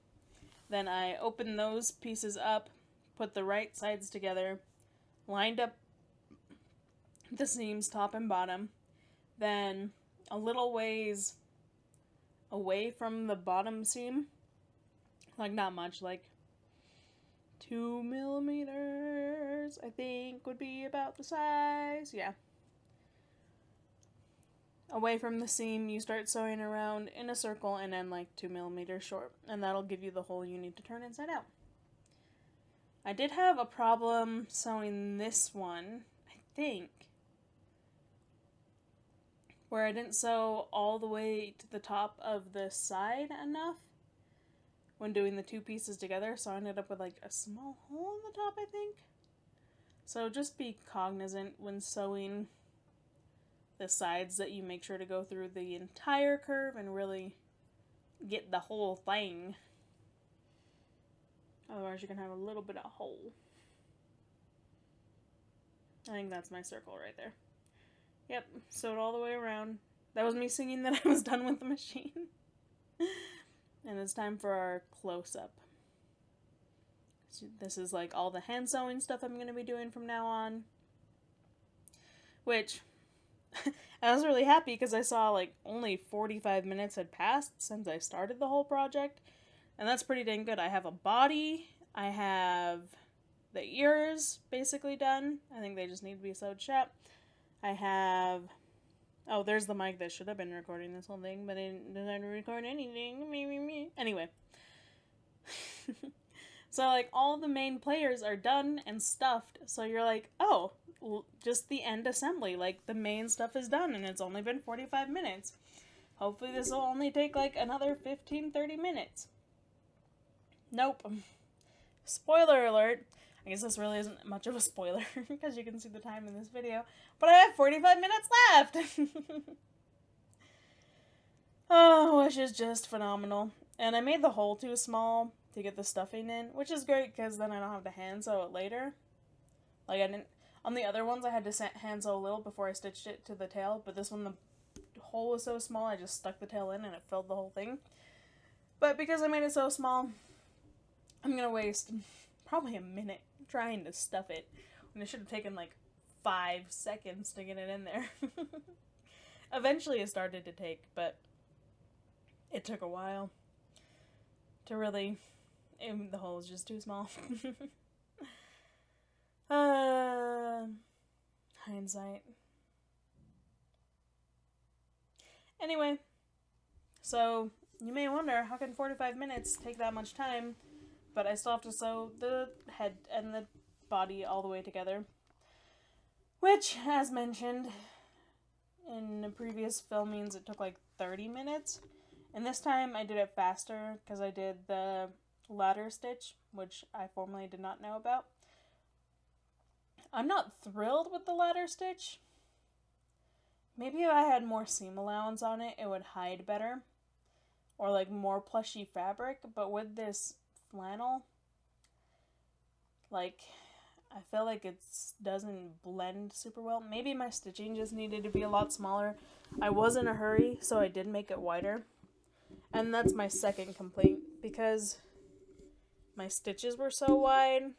Then I opened those pieces up, put the right sides together, lined up the seams top and bottom. Then a little ways away from the bottom seam, like not much, like 2 millimeters, I think would be about the size, yeah. Away from the seam, you start sewing around in a circle and then like 2 millimeters short, and that'll give you the hole you need to turn inside out. I did have a problem sewing this one, I think, where I didn't sew all the way to the top of the side enough when doing the 2 pieces together, so I ended up with like a small hole in the top, I think. So just be cognizant when sewing the sides that you make sure to go through the entire curve and really get the whole thing. Otherwise you can have a little bit of hole. I think that's my circle right there. Yep, sewed all the way around. That was me singing that I was done with the machine. And it's time for our close-up. So this is like all the hand sewing stuff I'm going to be doing from now on. Which, I was really happy because I saw like only 45 minutes had passed since I started the whole project. And that's pretty dang good. I have a body, I have the ears basically done. I think they just need to be sewed shut. I have... Oh, there's the mic that should have been recording this whole thing, but it didn't record anything. Anyway. So, like, all the main players are done and stuffed, so you're like, oh, just the end assembly. Like, the main stuff is done, and it's only been 45 minutes. Hopefully this will only take, like, another 15-30 minutes. Nope. Spoiler alert. I guess this really isn't much of a spoiler, because you can see the time in this video. But I have 45 minutes left! Oh, which is just phenomenal. And I made the hole too small to get the stuffing in, which is great, because then I don't have to hand sew it later. Like, I didn't... On the other ones, I had to hand sew a little before I stitched it to the tail, but this one, the hole was so small, I just stuck the tail in and it filled the whole thing. But because I made it so small, I'm gonna waste probably a minute trying to stuff it, when it should have taken like 5 seconds to get it in there. Eventually it started to take, but it took a while to really... the hole was just too small. Hindsight. Anyway, so you may wonder, how can 45 minutes take that much time? But I still have to sew the head and the body all the way together. Which, as mentioned in the previous filmings, it took like 30 minutes. And this time I did it faster because I did the ladder stitch, which I formerly did not know about. I'm not thrilled with the ladder stitch. Maybe if I had more seam allowance on it, it would hide better. Or like more plushy fabric, but with this flannel, like, I feel like it doesn't blend super well. Maybe my stitching just needed to be a lot smaller. I was in a hurry, so I did make it wider. And that's my second complaint, because my stitches were so wide.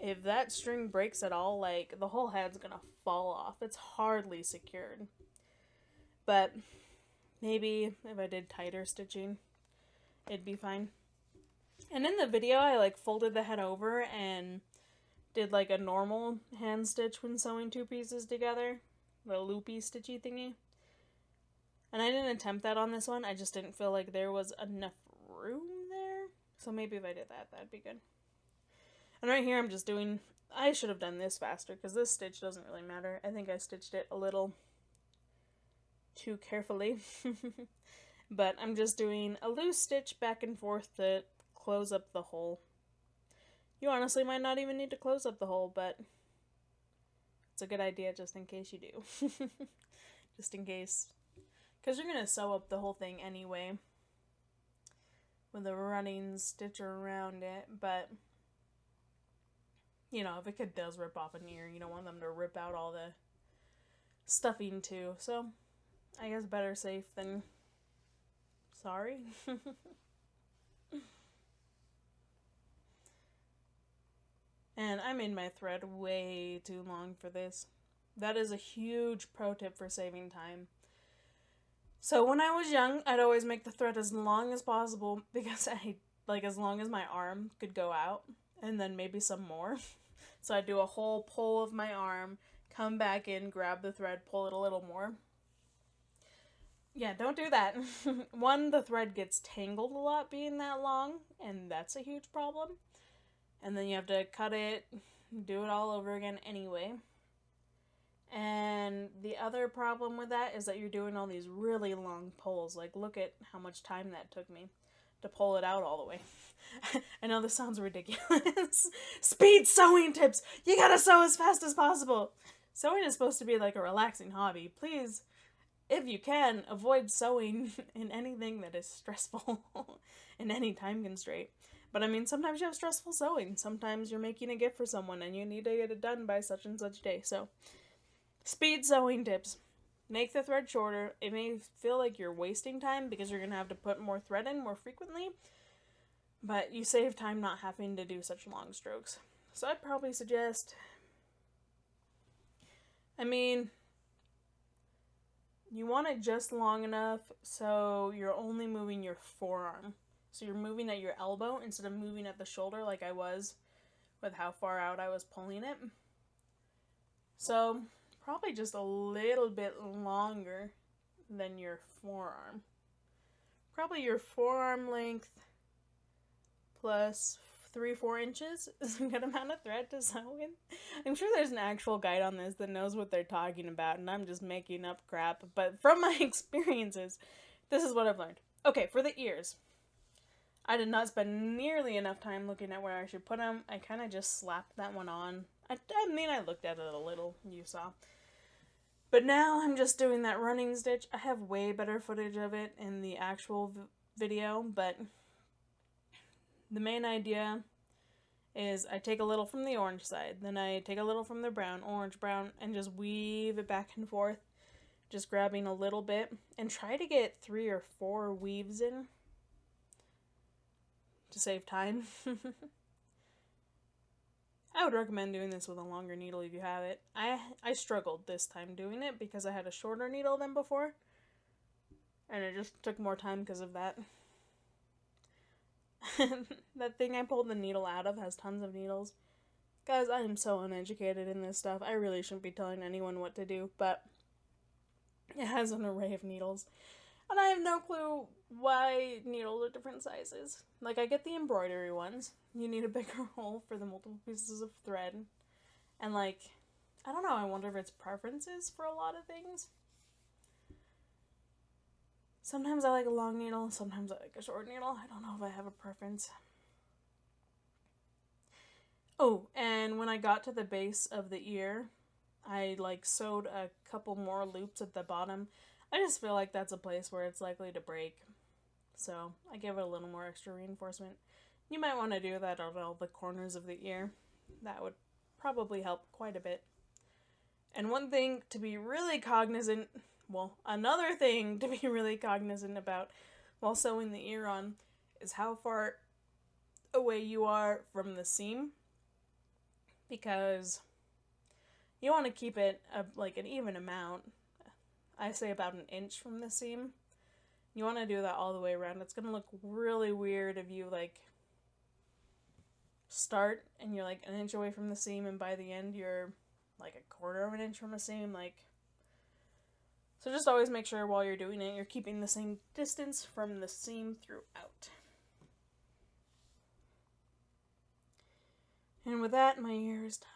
If that string breaks at all, like, the whole head's gonna fall off. It's hardly secured. But maybe if I did tighter stitching, it'd be fine. And in the video, I, like, folded the head over and did, like, a normal hand stitch when sewing 2 pieces together. The loopy stitchy thingy. And I didn't attempt that on this one. I just didn't feel like there was enough room there. So maybe if I did that, that'd be good. And right here, I'm just doing I should have done this faster because this stitch doesn't really matter. I think I stitched it a little too carefully. But I'm just doing a loose stitch back and forth to close up the hole. You honestly might not even need to close up the hole, but it's a good idea just in case you do. Just in case. Because you're going to sew up the whole thing anyway with a running stitch around it, but you know, if a kid does rip off an ear, you don't want them to rip out all the stuffing too. So, I guess better safe than sorry. And I made my thread way too long for this. That is a huge pro tip for saving time. So when I was young, I'd always make the thread as long as possible because as long as my arm could go out, and then maybe some more. So I'd do a whole pull of my arm, come back in, grab the thread, pull it a little more. Yeah, don't do that. One, the thread gets tangled a lot being that long, and that's a huge problem. And then you have to cut it, do it all over again anyway. And the other problem with that is that you're doing all these really long pulls. Like, look at how much time that took me to pull it out all the way. I know this sounds ridiculous. Speed sewing tips! You gotta sew as fast as possible! Sewing is supposed to be like a relaxing hobby. Please, if you can, avoid sewing in anything that is stressful in any time constraint. But I mean, sometimes you have stressful sewing. Sometimes you're making a gift for someone and you need to get it done by such and such day. So, speed sewing tips. Make the thread shorter. It may feel like you're wasting time because you're going to have to put more thread in more frequently. But you save time not having to do such long strokes. So I'd probably suggest... I mean... You want it just long enough so you're only moving your forearm. So you're moving at your elbow instead of moving at the shoulder like I was with how far out I was pulling it. So probably just a little bit longer than your forearm. Probably your forearm length plus 3-4 inches is a good amount of thread to sew in. I'm sure there's an actual guide on this that knows what they're talking about, and I'm just making up crap. But from my experiences, this is what I've learned. Okay, for the ears. I did not spend nearly enough time looking at where I should put them. I kind of just slapped that one on. I mean, I looked at it a little, you saw. But now I'm just doing that running stitch. I have way better footage of it in the actual video, but the main idea is I take a little from the orange side, then I take a little from the brown, orange, brown, and just weave it back and forth, just grabbing a little bit, and try to get 3 or 4 weaves in to save time. I would recommend doing this with a longer needle if you have it. I struggled this time doing it because I had a shorter needle than before, and it just took more time because of that. That thing I pulled the needle out of has tons of needles. Guys, I am so uneducated in this stuff. I really shouldn't be telling anyone what to do, but it has an array of needles. And I have no clue why needles are different sizes. Like, I get the embroidery ones. You need a bigger hole for the multiple pieces of thread. And, like, I don't know, I wonder if it's preferences for a lot of things. Sometimes I like a long needle, sometimes I like a short needle. I don't know if I have a preference. Oh, and when I got to the base of the ear, I, like, sewed a couple more loops at the bottom. I just feel like that's a place where it's likely to break. So I give it a little more extra reinforcement. You might want to do that on all the corners of the ear. That would probably help quite a bit. And one thing to be really cognizant, another thing to be really cognizant about while sewing the ear on is how far away you are from the seam. Because you want to keep it like an even amount. I say about an inch from the seam. You want to do that all the way around. It's going to look really weird if you, like, start and you're, like, an inch away from the seam, and by the end you're, like, a quarter of an inch from a seam, like. So just always make sure while you're doing it, you're keeping the same distance from the seam throughout. And with that, my ear is done.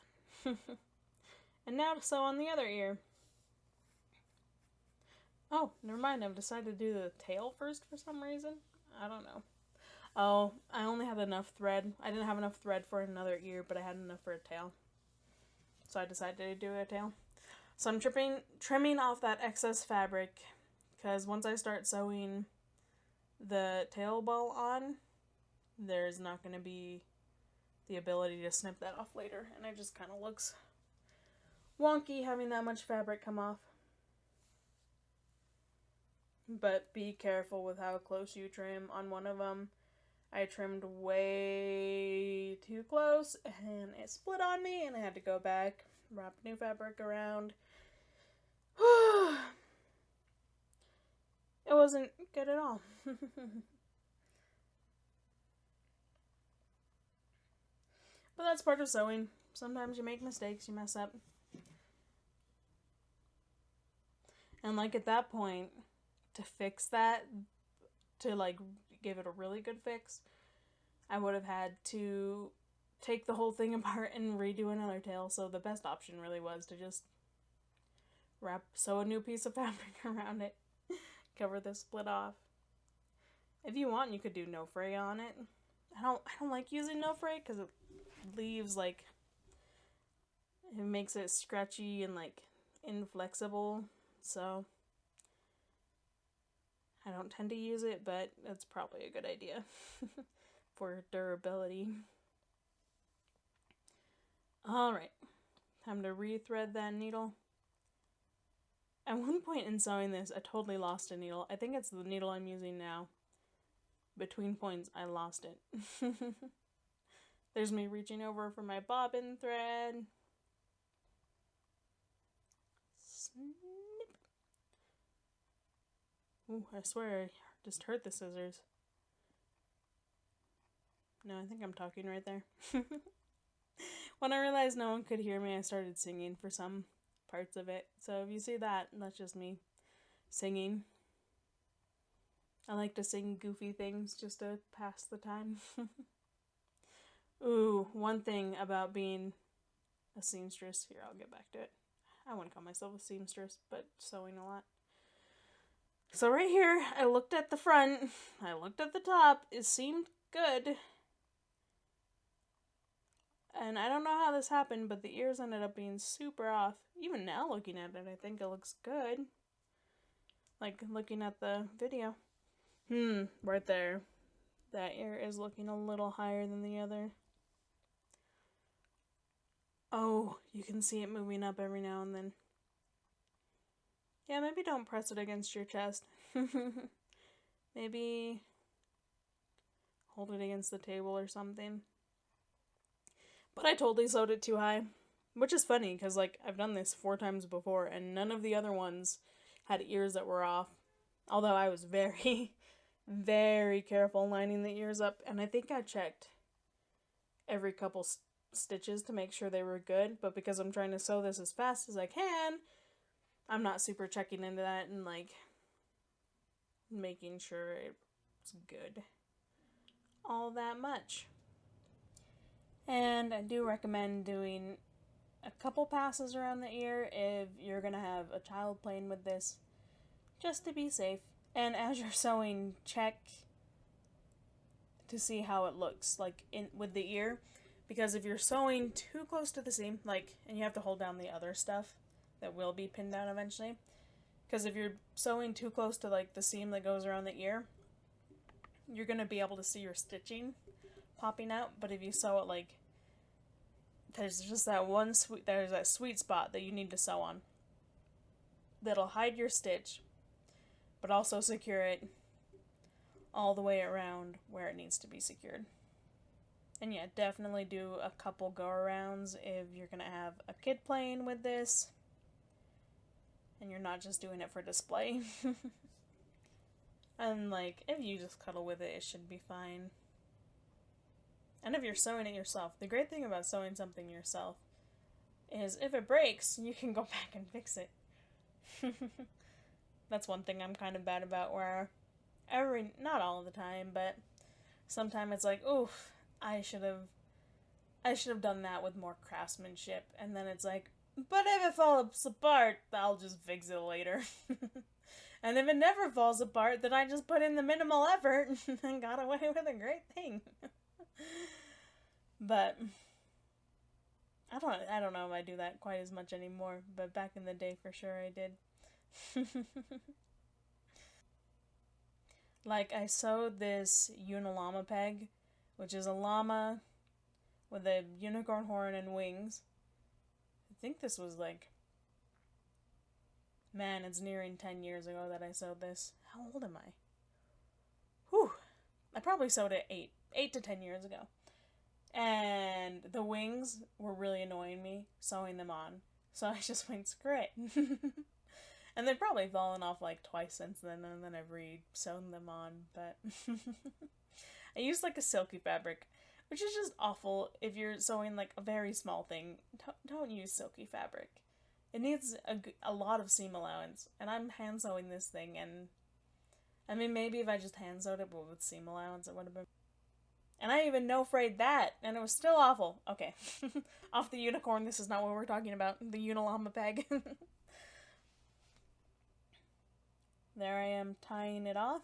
And now to sew on the other ear. Oh, never mind, I've decided to do the tail first for some reason. I don't know. Oh, I only had enough thread. I didn't have enough thread for another ear, but I had enough for a tail. So I decided to do a tail. So I'm trimming off that excess fabric, because once I start sewing the tail bow on, there's not going to be the ability to snip that off later, and it just kind of looks wonky having that much fabric come off. But be careful with how close you trim. On one of them, I trimmed way too close, and it split on me, and I had to go back, wrap new fabric around. It wasn't good at all. But that's part of sewing. Sometimes you make mistakes, you mess up. And like at that point, to fix that, to like give it a really good fix, I would have had to take the whole thing apart and redo another tail. So the best option really was to just sew a new piece of fabric around it, cover the split off. If you want, you could do no fray on it. I don't like using no fray because it leaves like, it makes it scratchy and like inflexible. So I don't tend to use it, but it's probably a good idea for durability. Alright, time to rethread that needle. At one point in sewing this, I totally lost a needle. I think it's the needle I'm using now. Between points, I lost it. There's me reaching over for my bobbin thread. Snip. Ooh, I swear I just hurt the scissors. No, I think I'm talking right there. When I realized no one could hear me, I started singing for some parts of it. So if you see that, that's just me singing. I like to sing goofy things just to pass the time. Ooh, one thing about being a seamstress. Here, I'll get back to it. I wouldn't call myself a seamstress, but sewing a lot. So right here, I looked at the front, I looked at the top, it seemed good. And I don't know how this happened, but the ears ended up being super off. Even now looking at it, I think it looks good. Like looking at the video. Right there. That ear is looking a little higher than the other. Oh, you can see it moving up every now and then. Yeah, maybe don't press it against your chest. Maybe hold it against the table or something. But I totally sewed it too high. Which is funny, because like I've done this 4 times before, and none of the other ones had ears that were off. Although I was very, very careful lining the ears up, and I think I checked every couple stitches to make sure they were good, but because I'm trying to sew this as fast as I can, I'm not super checking into that and like making sure it's good all that much. And I do recommend doing a couple passes around the ear if you're gonna have a child playing with this, just to be safe. And as you're sewing, check to see how it looks like with the ear, because if you're sewing too close to the seam, like, and you have to hold down the other stuff that will be pinned down eventually, because if you're sewing too close to like the seam that goes around the ear, you're gonna be able to see your stitching popping out. But if you sew it like, there's just that there's that sweet spot that you need to sew on that'll hide your stitch but also secure it all the way around where it needs to be secured. And yeah, definitely do a couple go arounds if you're gonna have a kid playing with this and you're not just doing it for display. And like, if you just cuddle with it, it should be fine. And if you're sewing it yourself, the great thing about sewing something yourself is if it breaks, you can go back and fix it. That's one thing I'm kind of bad about, where not all the time, but sometimes it's like, oof, I should have I should have done that with more craftsmanship, and then it's like, but if it falls apart, I'll just fix it later. And if it never falls apart, then I just put in the minimal effort and got away with a great thing. But I don't know if I do that quite as much anymore, but back in the day for sure I did. Like, I sewed this unilama peg, which is a llama with a unicorn horn and wings. I think this was like, man, it's nearing 10 years ago that I sewed this. How old am I? Whew. I probably sewed it 8 to 10 years ago. And the wings were really annoying me sewing them on. So I just went, screw it. And they've probably fallen off like twice since then, and then I've re-sewn them on, but I used like a silky fabric, which is just awful if you're sewing like a very small thing. Don't use silky fabric. It needs a lot of seam allowance, and I'm hand sewing this thing, and I mean, maybe if I just hand sewed it, but with seam allowance, it would have been. And I even no-frayed that, and it was still awful. Okay, off the unicorn, this is not what we're talking about. The unilama peg. There I am tying it off.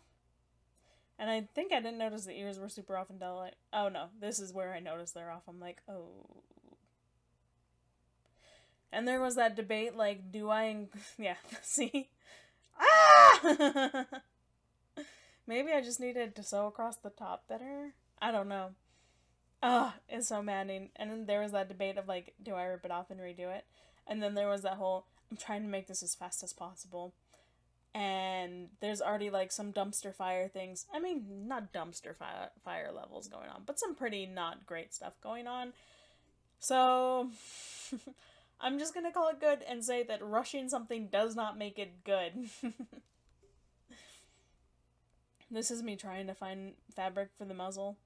And I think I didn't notice the ears were super off until oh no, this is where I noticed they're off. I'm like, oh. And there was that debate, like, do I, yeah, see? Ah! Maybe I just needed to sew across the top better? I don't know. Ugh, it's so maddening. And then there was that debate of, like, do I rip it off and redo it? And then there was that whole, I'm trying to make this as fast as possible. And there's already, like, some dumpster fire things. I mean, not dumpster fire levels going on, but some pretty not great stuff going on. So, I'm just gonna call it good and say that rushing something does not make it good. This is me trying to find fabric for the muzzle.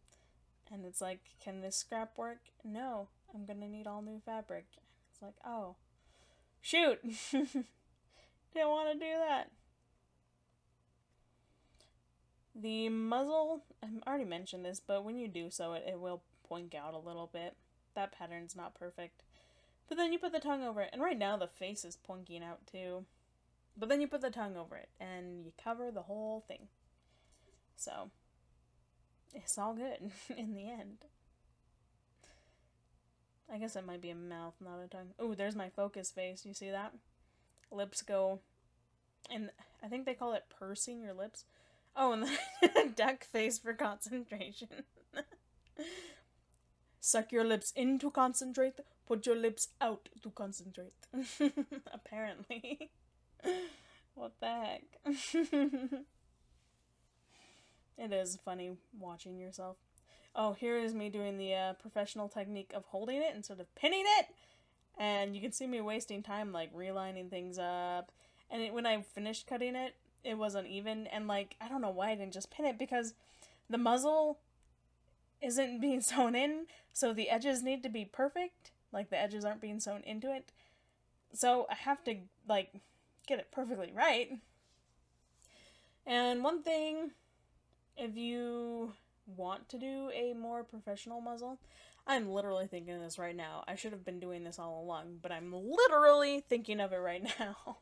And it's like, can this scrap work? No, I'm gonna need all new fabric. It's like, oh, shoot. Didn't want to do that. The muzzle, I already mentioned this, but when you do sew it, it will point out a little bit. That pattern's not perfect. But then you put the tongue over it, and right now the face is pointing out too. But then you put the tongue over it, and you cover the whole thing. So, it's all good in the end. I guess it might be a mouth, not a tongue. Ooh, there's my focus face, you see that? Lips go, and I think they call it pursing your lips. Oh, and the duck face for concentration. Suck your lips in to concentrate, put your lips out to concentrate. Apparently. What the heck? It is funny watching yourself. Oh, here is me doing the professional technique of holding it instead of pinning it. And you can see me wasting time, like, relining things up. And when I finished cutting it, it was uneven, and, like, I don't know why I didn't just pin it, because the muzzle isn't being sewn in, so the edges need to be perfect, like, the edges aren't being sewn into it, so I have to, like, get it perfectly right. And one thing, if you want to do a more professional muzzle, I'm literally thinking of this right now. I should have been doing this all along, but I'm literally thinking of it right now.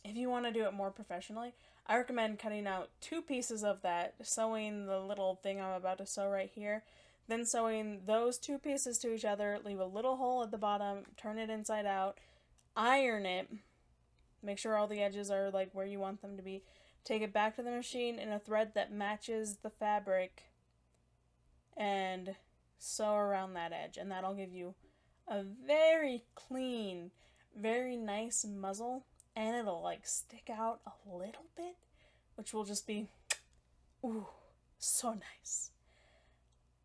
If you want to do it more professionally, I recommend cutting out 2 pieces of that, sewing the little thing I'm about to sew right here, then sewing those 2 pieces to each other, leave a little hole at the bottom, turn it inside out, iron it, make sure all the edges are like where you want them to be, take it back to the machine in a thread that matches the fabric, and sew around that edge, and that'll give you a very clean, very nice muzzle. And it'll, like, stick out a little bit, which will just be, ooh, so nice.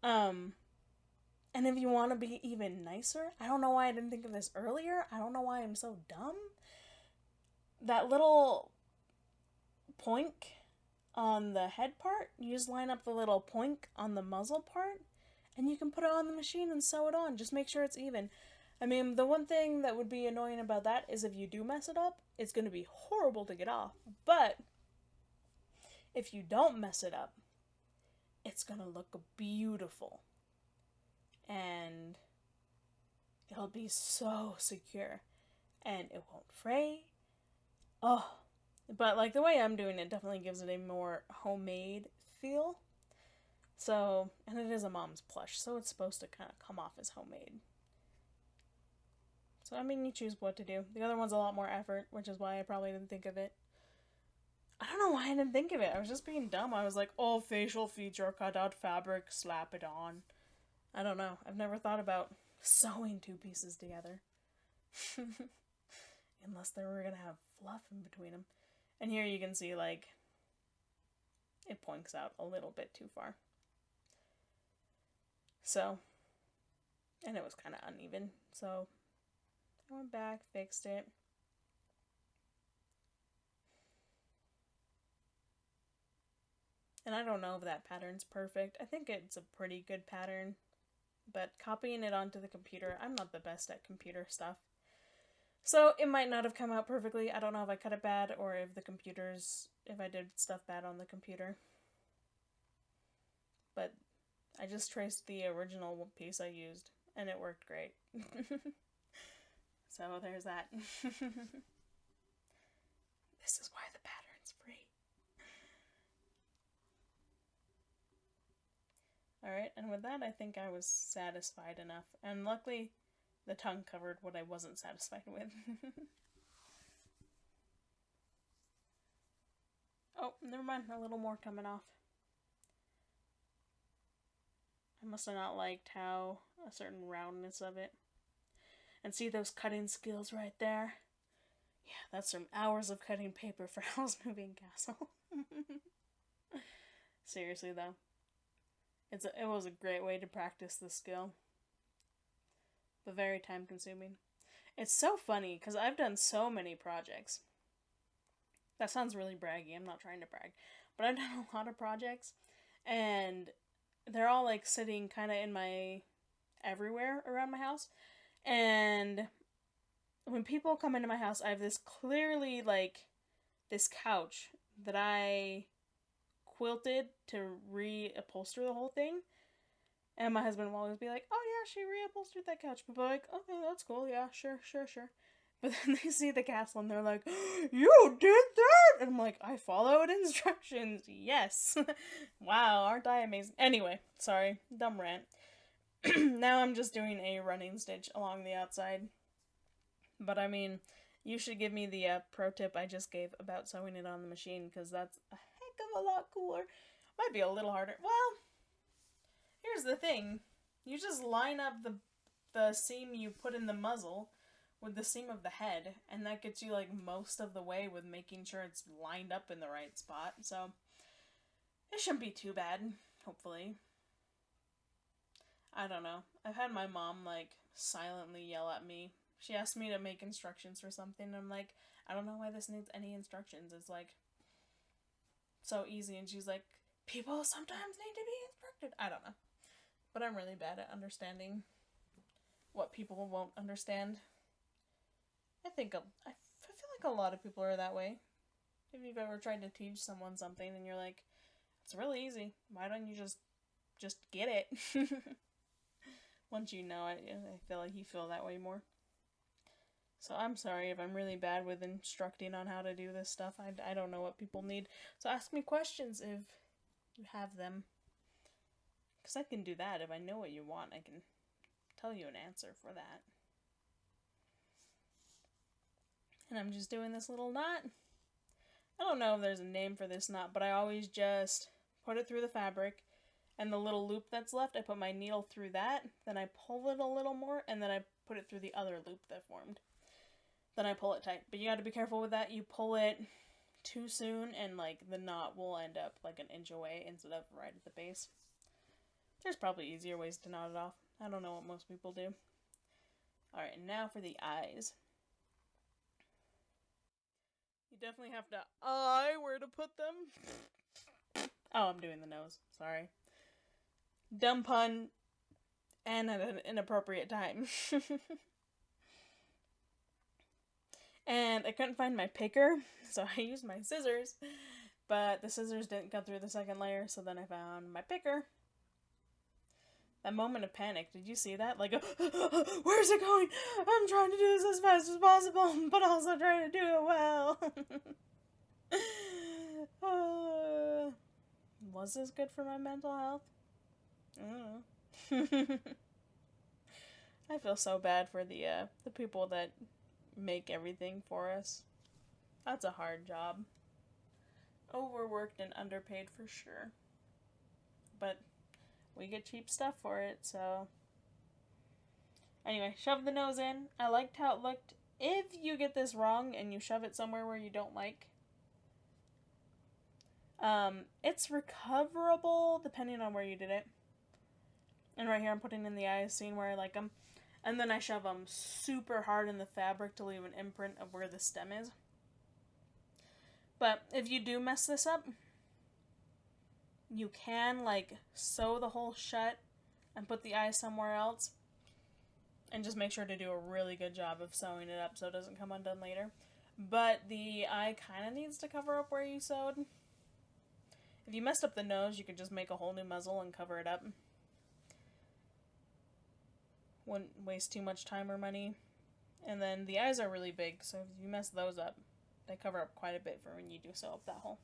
And if you want to be even nicer, I don't know why I didn't think of this earlier. I don't know why I'm so dumb. That little poink on the head part, you just line up the little poink on the muzzle part, and you can put it on the machine and sew it on. Just make sure it's even. I mean, the one thing that would be annoying about that is if you do mess it up, it's going to be horrible to get off. But if you don't mess it up, it's going to look beautiful. and it'll be so secure, and it won't fray. Oh, but like the way I'm doing it definitely gives it a more homemade feel. So, and it is a mom's plush, so it's supposed to kind of come off as homemade. So, I mean, you choose what to do. The other one's a lot more effort, which is why I probably didn't think of it. I don't know why I didn't think of it. I was just being dumb. I was like, oh, facial feature, cut out fabric, slap it on. I don't know. I've never thought about sewing two pieces together. Unless they were going to have fluff in between them. And here you can see, like, it points out a little bit too far. So, and it was kind of uneven. So, I went back, fixed it. And I don't know if that pattern's perfect. I think it's a pretty good pattern. But copying it onto the computer, I'm not the best at computer stuff. So it might not have come out perfectly. I don't know if I cut it bad or if if I did stuff bad on the computer. But I just traced the original piece I used, and it worked great. So there's that. This is why the pattern's free. Alright, and with that I think I was satisfied enough. And luckily, the tongue covered what I wasn't satisfied with. Oh, never mind, a little more coming off. I must have not liked how a certain roundness of it. And see those cutting skills right there? Yeah, that's from hours of cutting paper for Howl's Moving Castle. Seriously though. It was a great way to practice the skill. But very time consuming. It's so funny because I've done so many projects. That sounds really braggy. I'm not trying to brag. But I've done a lot of projects. And they're all like sitting kind of in my everywhere around my house. And when people come into my house, I have this clearly like this couch that I quilted to reupholster the whole thing. And my husband will always be like, oh yeah, she reupholstered that couch. People are like, okay, that's cool, yeah, sure. But then they see the castle and they're like, you did that? And I'm like, I followed instructions, yes. Wow, aren't I amazing? Anyway, sorry, dumb rant. Now I'm just doing a running stitch along the outside. But I mean, you should give me the pro tip I just gave about sewing it on the machine, because that's a heck of a lot cooler. Might be a little harder. Well, here's the thing. You just line up the seam you put in the muzzle with the seam of the head, and that gets you like most of the way with making sure it's lined up in the right spot. So it shouldn't be too bad, hopefully. I don't know. I've had my mom like silently yell at me. She asked me to make instructions for something, and I'm like, I don't know why this needs any instructions. It's like so easy. And she's like, people sometimes need to be instructed. I don't know. But I'm really bad at understanding what people won't understand. I feel like a lot of people are that way. If you've ever tried to teach someone something and you're like, it's really easy. Why don't you just get it? Once you know it, I feel like you feel that way more. So I'm sorry if I'm really bad with instructing on how to do this stuff. I don't know what people need. So ask me questions if you have them. Because I can do that. If I know what you want, I can tell you an answer for that. And I'm just doing this little knot. I don't know if there's a name for this knot, but I always just put it through the fabric, and the little loop that's left, I put my needle through that, then I pull it a little more, and then I put it through the other loop that formed. Then I pull it tight. But you gotta be careful with that. You pull it too soon, and like the knot will end up like an inch away instead of right at the base. There's probably easier ways to knot it off. I don't know what most people do. Alright, and now for the eyes. You definitely have to eye where to put them. Oh, I'm doing the nose. Sorry. Dumb pun. And at an inappropriate time. And I couldn't find my picker, so I used my scissors. But the scissors didn't cut through the second layer, so then I found my picker. That moment of panic, did you see that? Like, where's it going? I'm trying to do this as fast as possible, but also trying to do it well. Was this good for my mental health? I don't know. I feel so bad for the people that make everything for us. That's a hard job. Overworked and underpaid for sure. But we get cheap stuff for it, so... Anyway, shove the nose in. I liked how it looked. If you get this wrong and you shove it somewhere where you don't like, it's recoverable depending on where you did it. And right here I'm putting in the eyes, seeing where I like them. And then I shove them super hard in the fabric to leave an imprint of where the stem is. But if you do mess this up, you can, like, sew the hole shut and put the eye somewhere else. And just make sure to do a really good job of sewing it up so it doesn't come undone later. But the eye kind of needs to cover up where you sewed. If you messed up the nose, you could just make a whole new muzzle and cover it up. Wouldn't waste too much time or money. And then the eyes are really big, so if you mess those up, they cover up quite a bit for when you do sew up that hole.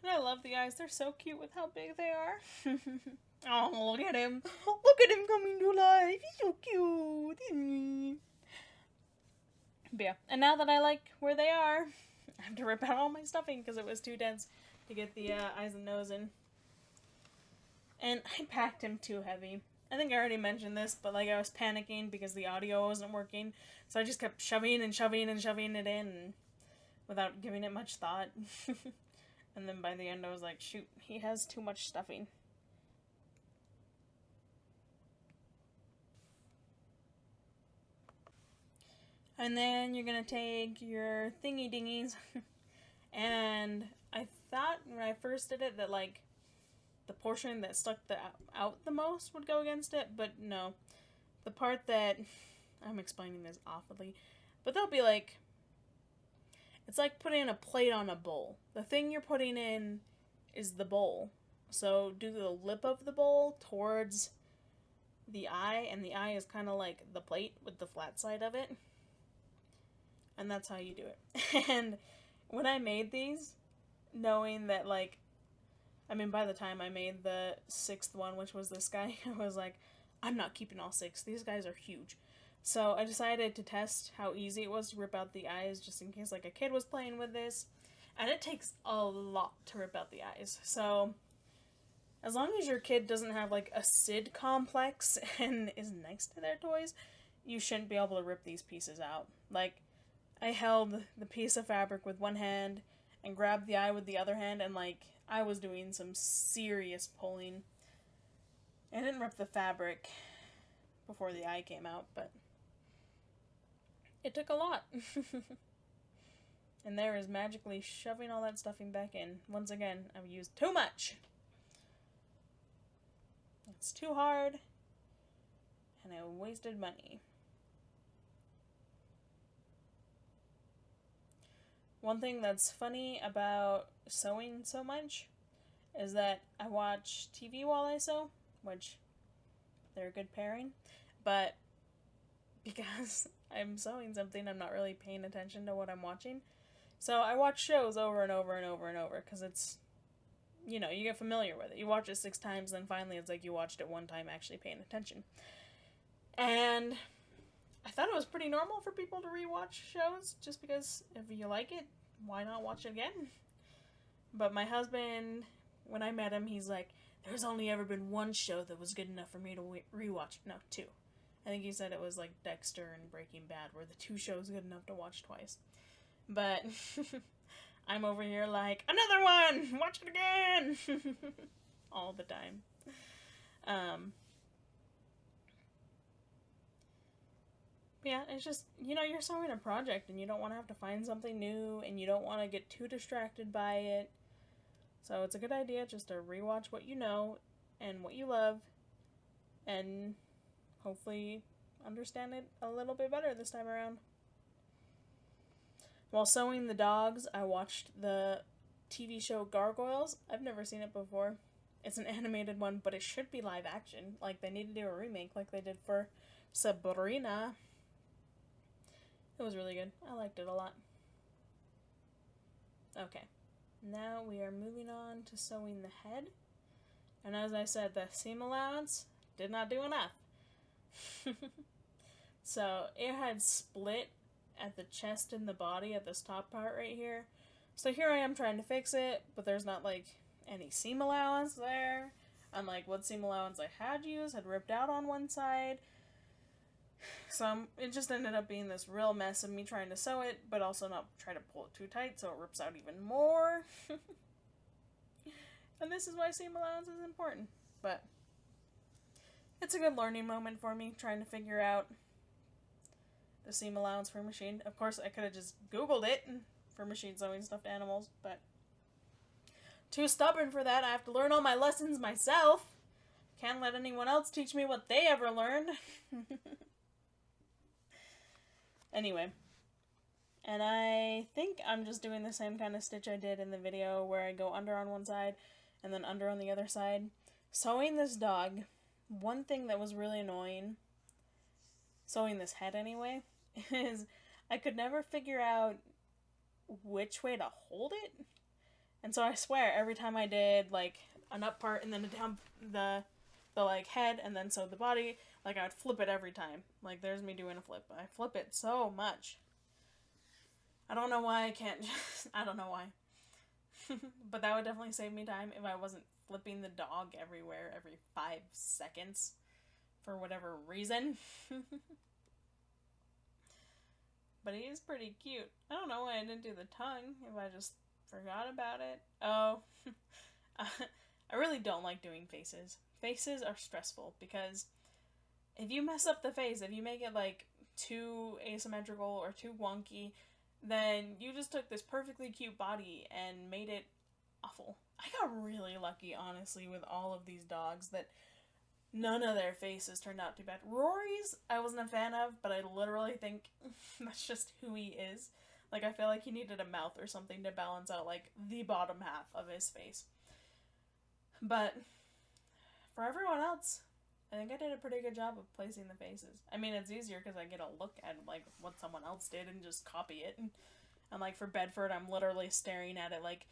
And I love the eyes. They're so cute with how big they are. Oh, look at him. Look at him coming to life. He's so cute. But yeah, and now that I like where they are, I have to rip out all my stuffing because it was too dense to get the eyes and nose in. And I packed him too heavy. I think I already mentioned this, but like I was panicking because the audio wasn't working. So I just kept shoving and shoving and shoving it in and without giving it much thought. And then by the end I was like, shoot, he has too much stuffing. And then you're going to take your thingy dingies. And I thought when I first did it that like the portion that stuck out the most would go against it, but no. The part that, I'm explaining this awfully, but they'll be like, it's like putting a plate on a bowl. The thing you're putting in is the bowl. So do the lip of the bowl towards the eye, and the eye is kind of like the plate with the flat side of it. And that's how you do it. And when I made these, knowing that like, I mean, by the time I made the 6th one, which was this guy, I was like, I'm not keeping all 6. These guys are huge. So I decided to test how easy it was to rip out the eyes, just in case like a kid was playing with this. And it takes a lot to rip out the eyes. So as long as your kid doesn't have like a Sid complex and is nice to their toys, you shouldn't be able to rip these pieces out. Like, I held the piece of fabric with one hand and grabbed the eye with the other hand, and like, I was doing some serious pulling. I didn't rip the fabric before the eye came out, but it took a lot. And there is magically shoving all that stuffing back in. Once again, I've used too much. It's too hard, and I wasted money. One thing that's funny about sewing so much is that I watch TV while I sew, which they're a good pairing, but because I'm sewing something, I'm not really paying attention to what I'm watching. So I watch shows over and over and over and over, because it's, you know, you get familiar with it. You watch it 6 times, then finally it's like you watched it one time actually paying attention. And I thought it was pretty normal for people to rewatch shows, just because if you like it, why not watch it again? But my husband, when I met him, he's like, there's only ever been one show that was good enough for me to rewatch. No, 2. I think he said it was like Dexter and Breaking Bad were the 2 shows good enough to watch twice. But I'm over here like, another one! Watch it again! All the time. Yeah, it's just, you know, you're sewing a project and you don't want to have to find something new and you don't want to get too distracted by it. So it's a good idea just to rewatch what you know and what you love and hopefully understand it a little bit better this time around. While sewing the dogs, I watched the TV show Gargoyles. I've never seen it before. It's an animated one, but it should be live action. Like, they need to do a remake like they did for Sabrina. It was really good. I liked it a lot. Okay. Now we are moving on to sewing the head. And as I said, the seam allowance did not do enough. So it had split at the chest and the body at this top part right here. So here I am trying to fix it, but there's not like any seam allowance there. Unlike what seam allowance I had used had ripped out on one side. So it just ended up being this real mess of me trying to sew it, but also not try to pull it too tight so it rips out even more. And this is why seam allowance is important. But it's a good learning moment for me, trying to figure out the seam allowance for machine. Of course, I could have just Googled it for machine sewing stuffed animals, but too stubborn for that. I have to learn all my lessons myself. Can't let anyone else teach me what they ever learned. Anyway. And I think I'm just doing the same kind of stitch I did in the video where I go under on one side and then under on the other side. Sewing this dog, one thing that was really annoying, sewing this head anyway, is I could never figure out which way to hold it. And so I swear every time I did like an up part and then a down, the like head and then sewed the body, like I would flip it every time. Like there's me doing a flip. I flip it so much. I don't know why I can't just, I don't know why. But that would definitely save me time if I wasn't flipping the dog everywhere every 5 seconds for whatever reason. But he is pretty cute. I don't know why I didn't do the tongue, if I just forgot about it. Oh, I really don't like doing faces. Faces are stressful because if you mess up the face, if you make it like too asymmetrical or too wonky, then you just took this perfectly cute body and made it awful. I got really lucky, honestly, with all of these dogs that none of their faces turned out too bad. Rory's, I wasn't a fan of, but I literally think that's just who he is. Like, I feel like he needed a mouth or something to balance out, like, the bottom half of his face. But for everyone else, I think I did a pretty good job of placing the faces. I mean, it's easier because I get a look at, like, what someone else did and just copy it. And like, for Bedford, I'm literally staring at it like,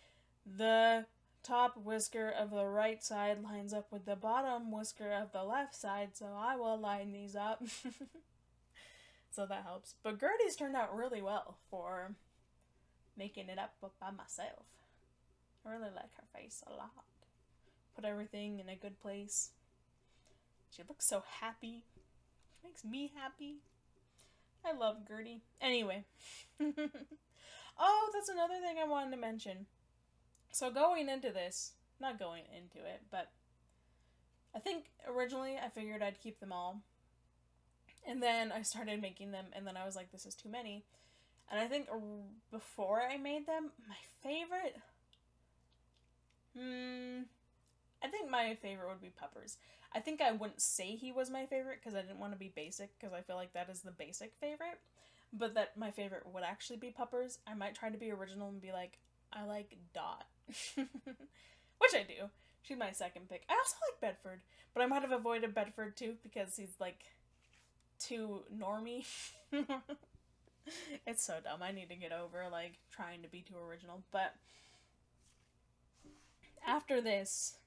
the top whisker of the right side lines up with the bottom whisker of the left side, so I will line these up. So that helps. But Gertie's turned out really well for making it up by myself. I really like her face a lot. Put everything in a good place. She looks so happy. She makes me happy. I love Gertie. Anyway. Oh, that's another thing I wanted to mention. So going into this, not going into it, but I think originally I figured I'd keep them all. And then I started making them, and then I was like, this is too many. And I think before I made them, my favorite... I think my favorite would be Peppers. I think I wouldn't say he was my favorite because I didn't want to be basic, because I feel like that is the basic favorite. But that my favorite would actually be Peppers. I might try to be original and be like, I like Dot. Which I do. She's my second pick. I also like Bedford, but I might have avoided Bedford too because he's like too normie. It's so dumb. I need to get over like trying to be too original. But after this,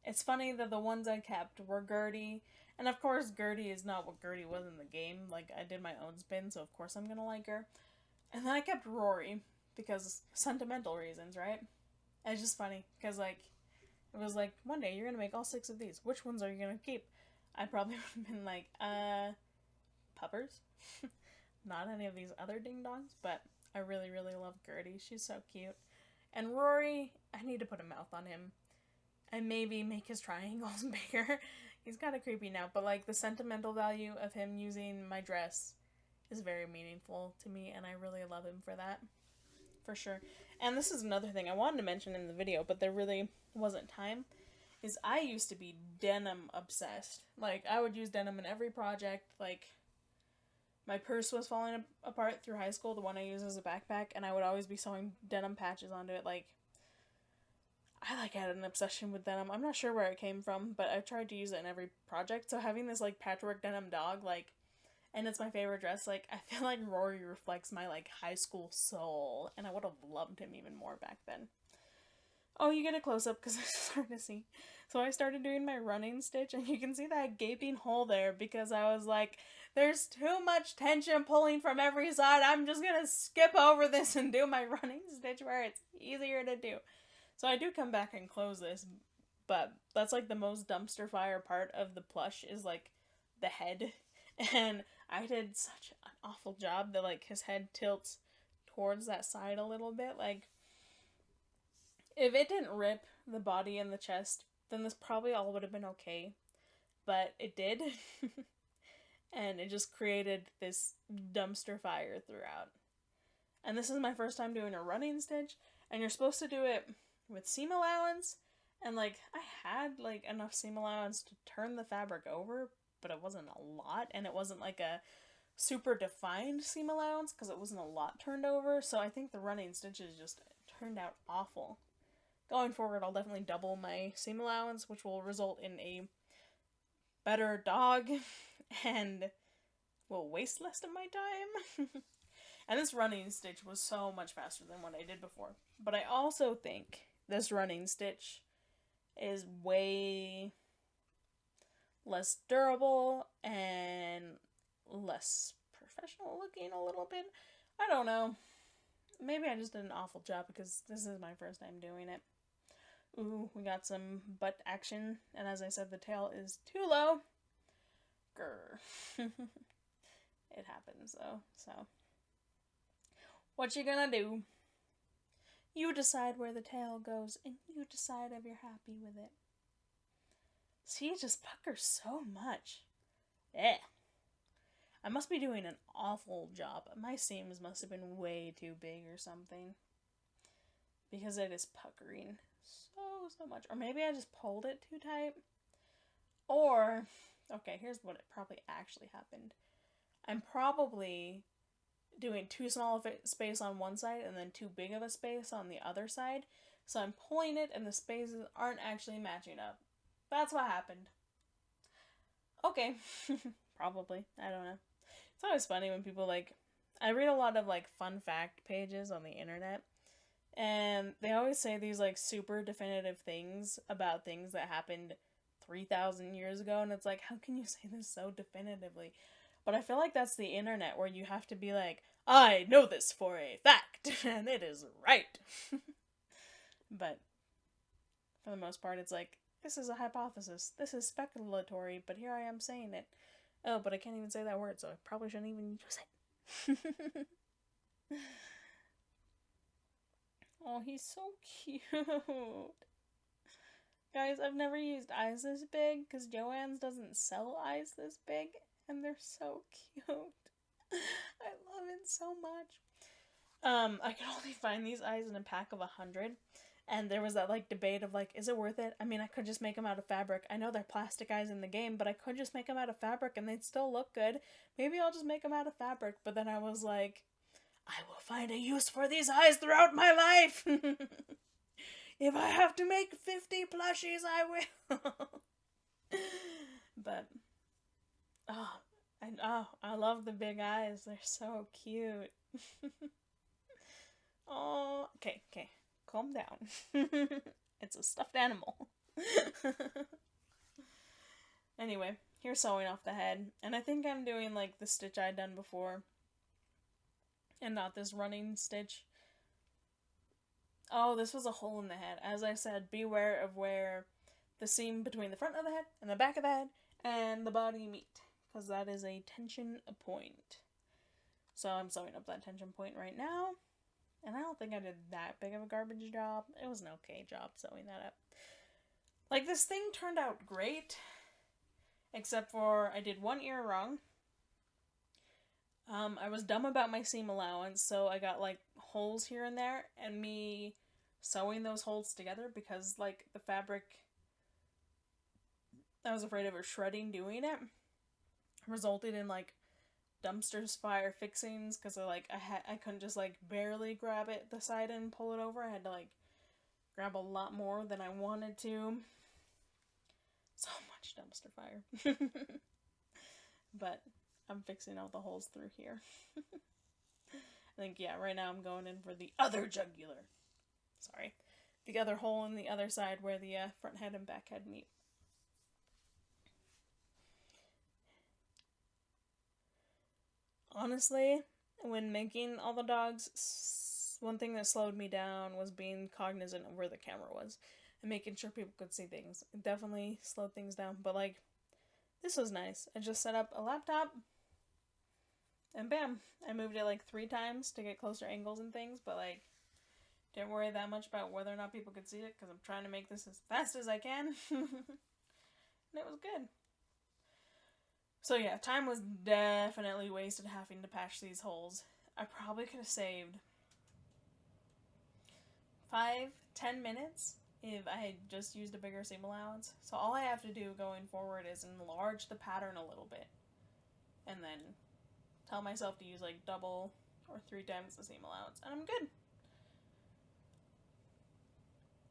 it's funny that the ones I kept were Gertie. And of course, Gertie is not what Gertie was in the game. Like, I did my own spin, so of course I'm gonna like her. And then I kept Rory, because sentimental reasons, right? And it's just funny, because, like, it was like, one day you're gonna make all 6 of these. Which ones are you gonna keep? I probably would have been like, Puppers? Not any of these other ding-dongs, but I really, really love Gertie. She's so cute. And Rory, I need to put a mouth on him. And maybe make his triangles bigger. He's kind of creepy now, but like the sentimental value of him using my dress is very meaningful to me, and I really love him for that. For sure. And this is another thing I wanted to mention in the video, but there really wasn't time, is I used to be denim obsessed. Like, I would use denim in every project. Like, my purse was falling apart through high school, the one I use as a backpack, and I would always be sewing denim patches onto it. Like, I like had an obsession with denim. I'm not sure where it came from, but I tried to use it in every project. So having this like patchwork denim dog, like, and it's my favorite dress, like, I feel like Rory reflects my like high school soul, and I would have loved him even more back then. Oh, you get a close up because it's hard to see. So I started doing my running stitch, and you can see that gaping hole there because I was like, there's too much tension pulling from every side. I'm just gonna skip over this and do my running stitch where it's easier to do. So I do come back and close this, but that's like the most dumpster fire part of the plush is like the head. And I did such an awful job that like his head tilts towards that side a little bit. Like, if it didn't rip the body and the chest, then this probably all would have been okay. But it did. And it just created this dumpster fire throughout. And this is my first time doing a running stitch, and you're supposed to do it with seam allowance, and like I had like enough seam allowance to turn the fabric over, but it wasn't a lot, and it wasn't like a super defined seam allowance because it wasn't a lot turned over. So I think the running stitches just turned out awful. Going forward, I'll definitely double my seam allowance, which will result in a better dog and will waste less of my time. And this running stitch was so much faster than what I did before. But I also think this running stitch is way less durable and less professional looking a little bit. I don't know. Maybe I just did an awful job because this is my first time doing it. Ooh, we got some butt action. And as I said, the tail is too low. Grr. It happens though, so. What you gonna do? You decide where the tail goes, and you decide if you're happy with it. See, it just puckers so much. Eh. I must be doing an awful job. My seams must have been way too big or something. Because it is puckering so much. Or maybe I just pulled it too tight. Or, okay, here's what it probably actually happened. I'm probably doing too small of a space on one side and then too big of a space on the other side. So I'm pulling it and the spaces aren't actually matching up. That's what happened. Okay. Probably. I don't know. It's always funny when people like... I read a lot of like fun fact pages on the internet. And they always say these like super definitive things about things that happened 3,000 years ago. And it's like, how can you say this so definitively? But I feel like that's the internet where you have to be like, I know this for a fact, and it is right. But for the most part, it's like, this is a hypothesis. This is speculatory, but here I am saying it. Oh, but I can't even say that word, so I probably shouldn't even use it. Oh, he's so cute. Guys, I've never used eyes this big, because Joann's doesn't sell eyes this big. And they're so cute. I love it so much. I could only find these eyes in a pack of 100. And there was that, like, debate of, like, is it worth it? I mean, I could just make them out of fabric. I know they're plastic eyes in the game, but I could just make them out of fabric and they'd still look good. Maybe I'll just make them out of fabric. But then I was like, I will find a use for these eyes throughout my life. If I have to make 50 plushies, I will. But... I love the big eyes. They're so cute. Oh, okay. Calm down. It's a stuffed animal. Anyway, here's sewing off the head. And I think I'm doing like the stitch I'd done before. And not this running stitch. Oh, this was a hole in the head. As I said, beware of where the seam between the front of the head and the back of the head and the body meet. Because that is a tension point. So I'm sewing up that tension point right now. And I don't think I did that big of a garbage job. It was an okay job sewing that up. Like, this thing turned out great. Except for I did one ear wrong. I was dumb about my seam allowance. So I got, like, holes here and there. And me sewing those holes together because, like, the fabric... I was afraid of it shredding doing it. Resulted in like dumpster fire fixings because I couldn't just like barely grab it the side and pull it over. I had to like grab a lot more than I wanted to. So much dumpster fire. But I'm fixing all the holes through here. I think, yeah, right now I'm going in for the other jugular. Sorry. The other hole in the other side where the front head and back head meet. Honestly, when making all the dogs, one thing that slowed me down was being cognizant of where the camera was and making sure people could see things. It definitely slowed things down, but like, this was nice. I just set up a laptop and bam, I moved it like 3 times to get closer angles and things, but like, didn't worry that much about whether or not people could see it because I'm trying to make this as fast as I can. And it was good. So yeah, time was definitely wasted having to patch these holes. I probably could have saved 5-10 minutes if I had just used a bigger seam allowance. So all I have to do going forward is enlarge the pattern a little bit. And then tell myself to use like double or 3 times the seam allowance. And I'm good.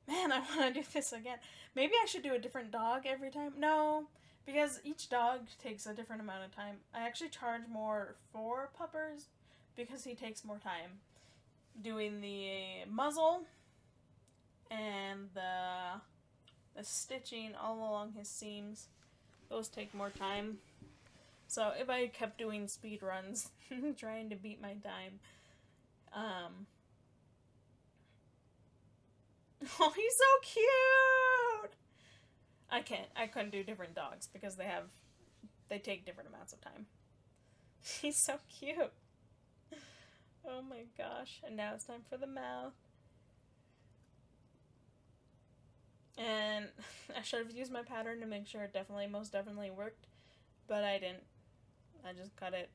Man, I want to do this again. Maybe I should do a different dog every time. No, because each dog takes a different amount of time. I actually charge more for puppers because he takes more time. Doing the muzzle and the stitching all along his seams, those take more time. So if I kept doing speed runs, trying to beat my time, oh, he's so cute! I couldn't do different dogs because they take different amounts of time. He's so cute. Oh my gosh. And now it's time for the mouth. And I should have used my pattern to make sure it most definitely worked, but I didn't. I just cut it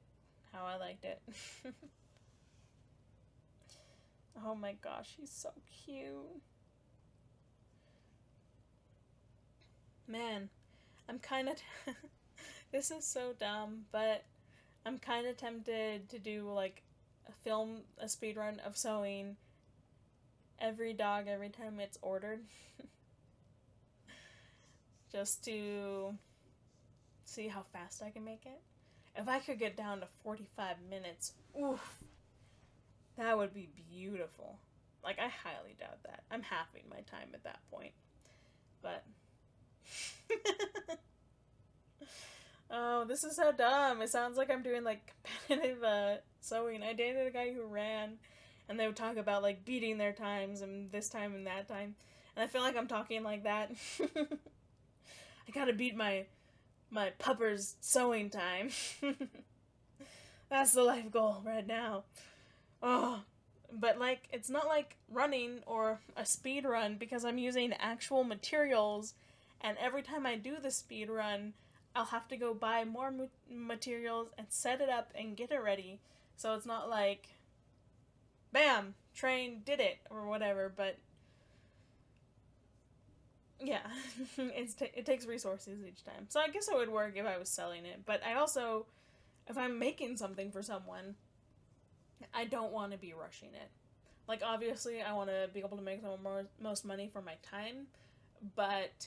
how I liked it. Oh my gosh, he's so cute. Man, I'm kind of... This is so dumb, but I'm kind of tempted to do, like, a speed run of sewing every dog every time it's ordered. Just to see how fast I can make it. If I could get down to 45 minutes, oof, that would be beautiful. Like, I highly doubt that. I'm halving my time at that point. But... Oh, this is so dumb. It sounds like I'm doing, like, competitive sewing. I dated a guy who ran, and they would talk about, like, beating their times and this time and that time. And I feel like I'm talking like that. I gotta beat my pupper's sewing time. That's the life goal right now. Oh, but like, it's not like running or a speed run because I'm using actual materials, and every time I do the speed run, I'll have to go buy more materials and set it up and get it ready. So it's not like, bam, train, did it, or whatever, but yeah, it takes resources each time. So I guess it would work if I was selling it, but I also, if I'm making something for someone, I don't want to be rushing it. Like, obviously, I want to be able to make the most money for my time, but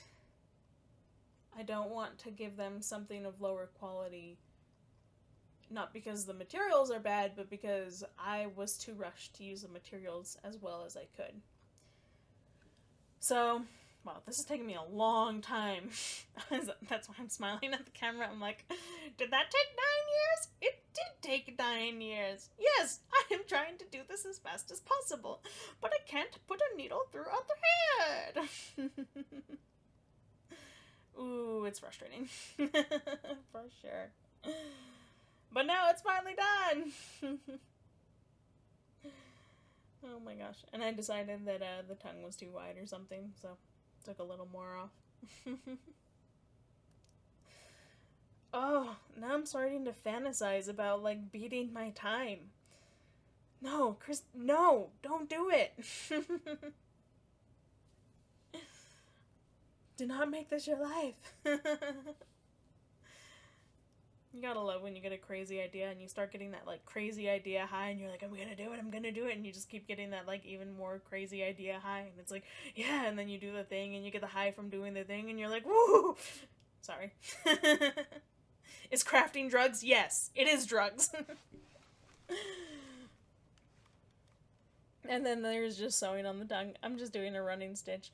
I don't want to give them something of lower quality, not because the materials are bad, but because I was too rushed to use the materials as well as I could. So, wow, this is taking me a long time. That's why I'm smiling at the camera. I'm like, did that take 9 years? It did take 9 years. Yes, I am trying to do this as fast as possible, but I can't put a needle through a thread. Ooh, it's frustrating. For sure. But now it's finally done. Oh my gosh. And I decided that the tongue was too wide or something, so took a little more off. Oh, now I'm starting to fantasize about, like, beating my time. No, Chris, no, don't do it. Do not make this your life. You gotta love when you get a crazy idea and you start getting that, like, crazy idea high and you're like, I'm gonna do it, and you just keep getting that, like, even more crazy idea high, and it's like, yeah, and then you do the thing and you get the high from doing the thing and you're like, woo! Sorry. Is crafting drugs? Yes, it is drugs. And then there's just sewing on the tongue. I'm just doing a running stitch.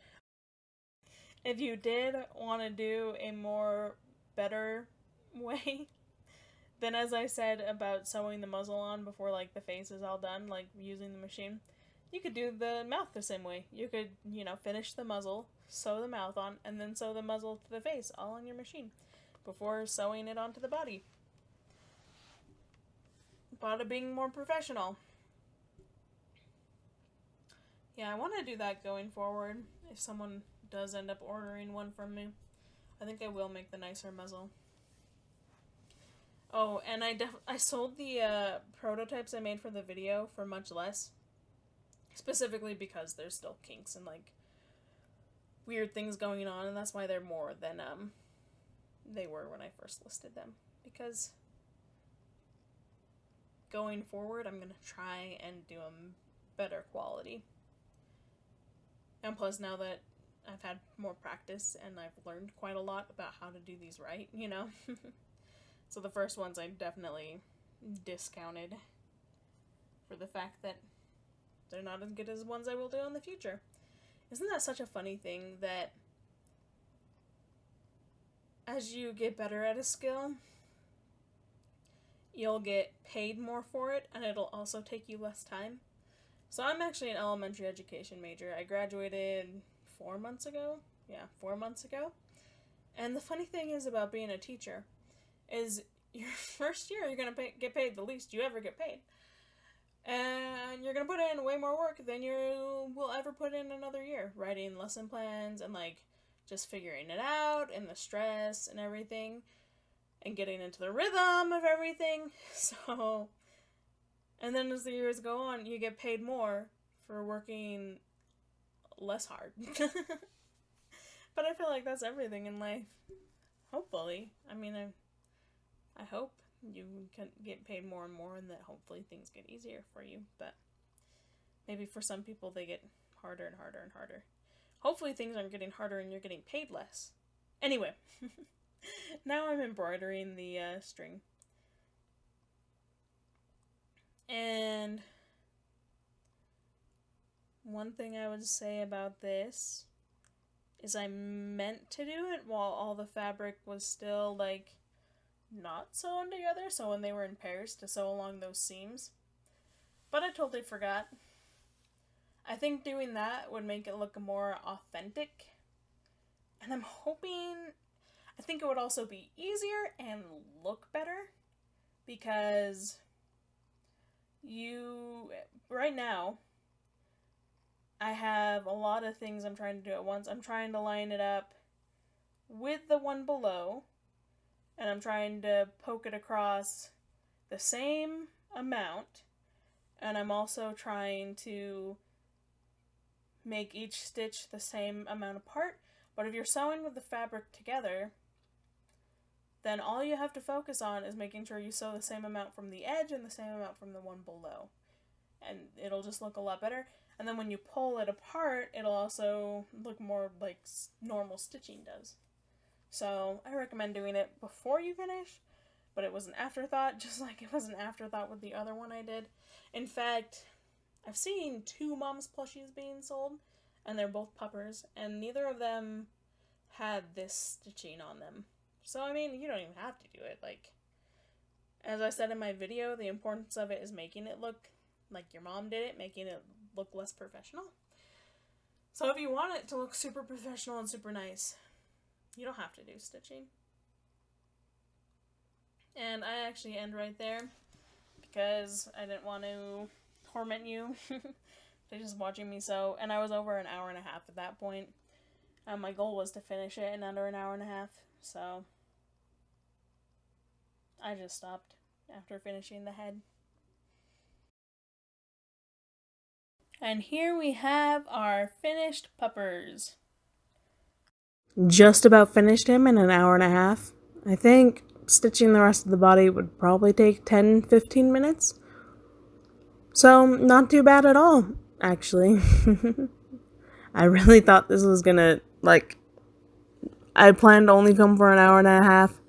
If you did want to do a more better way, then as I said about sewing the muzzle on before, like, the face is all done, like, using the machine, you could do the mouth the same way. You could, finish the muzzle, sew the mouth on, and then sew the muzzle to the face, all on your machine, before sewing it onto the body. Bada bing, more professional. Yeah, I want to do that going forward, if someone does end up ordering one from me. I think I will make the nicer muzzle. Oh, and I sold the prototypes I made for the video for much less. Specifically because there's still kinks and, like, weird things going on, and that's why they're more than they were when I first listed them. Because going forward, I'm going to try and do them better quality. And plus, now that I've had more practice and I've learned quite a lot about how to do these right, So the first ones I definitely discounted for the fact that they're not as good as ones I will do in the future. Isn't that such a funny thing that as you get better at a skill, you'll get paid more for it, and it'll also take you less time? So I'm actually an elementary education major. I graduated 4 months ago. Yeah, 4 months ago. And the funny thing is about being a teacher is your first year you're going to get paid the least you ever get paid. And you're going to put in way more work than you will ever put in another year. Writing lesson plans and, like, just figuring it out and the stress and everything. And getting into the rhythm of everything. So, and then as the years go on, you get paid more for working less hard. But I feel like that's everything in life. Hopefully. I mean, I hope you can get paid more and more, and that hopefully things get easier for you. But maybe for some people they get harder and harder and harder. Hopefully things aren't getting harder and you're getting paid less. Anyway, now I'm embroidering the string. And one thing I would say about this is I meant to do it while all the fabric was still, like, not sewn together, so when they were in pairs, to sew along those seams. But I totally forgot. I think doing that would make it look more authentic. And I'm hoping, I think it would also be easier and look better. Because right now, I have a lot of things I'm trying to do at once. I'm trying to line it up with the one below, and I'm trying to poke it across the same amount, and I'm also trying to make each stitch the same amount apart. But if you're sewing with the fabric together, then all you have to focus on is making sure you sew the same amount from the edge and the same amount from the one below. And it'll just look a lot better. And then when you pull it apart, it'll also look more like normal stitching does. So I recommend doing it before you finish, but it was an afterthought, just like it was an afterthought with the other one I did. In fact, I've seen 2 Mom's Plushies being sold, and they're both puppers, and neither of them had this stitching on them. So, I mean, you don't even have to do it. Like, as I said in my video, the importance of it is making it look like your mom did it, making it look less professional. So if you want it to look super professional and super nice, you don't have to do stitching. And I actually end right there because I didn't want to torment you by just watching me sew. And I was over an hour and a half at that point. My goal was to finish it in under an hour and a half, so I just stopped after finishing the head. And here we have our finished puppers. Just about finished him in an hour and a half, I think. stitching the rest of the body would probably take 10-15 minutes. So, not too bad at all, actually. I really thought this was gonna, I planned to only film for an hour and a half,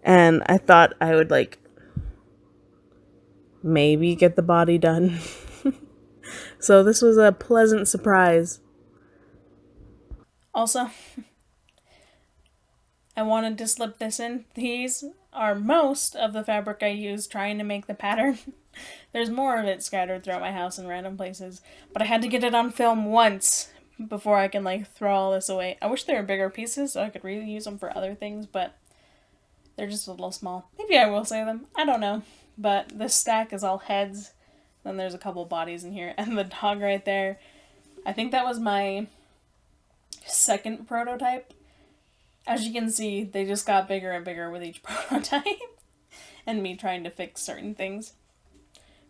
and I thought I would, maybe get the body done. So this was a pleasant surprise. Also, I wanted to slip this in. These are most of the fabric I used trying to make the pattern. There's more of it scattered throughout my house in random places, but I had to get it on film once before I can throw all this away. I wish they were bigger pieces so I could really use them for other things, but they're just a little small. Maybe I will save them. I don't know. But this stack is all heads. Then there's a couple bodies in here, and the dog right there. I think that was my second prototype. As you can see, they just got bigger and bigger with each prototype. And me trying to fix certain things.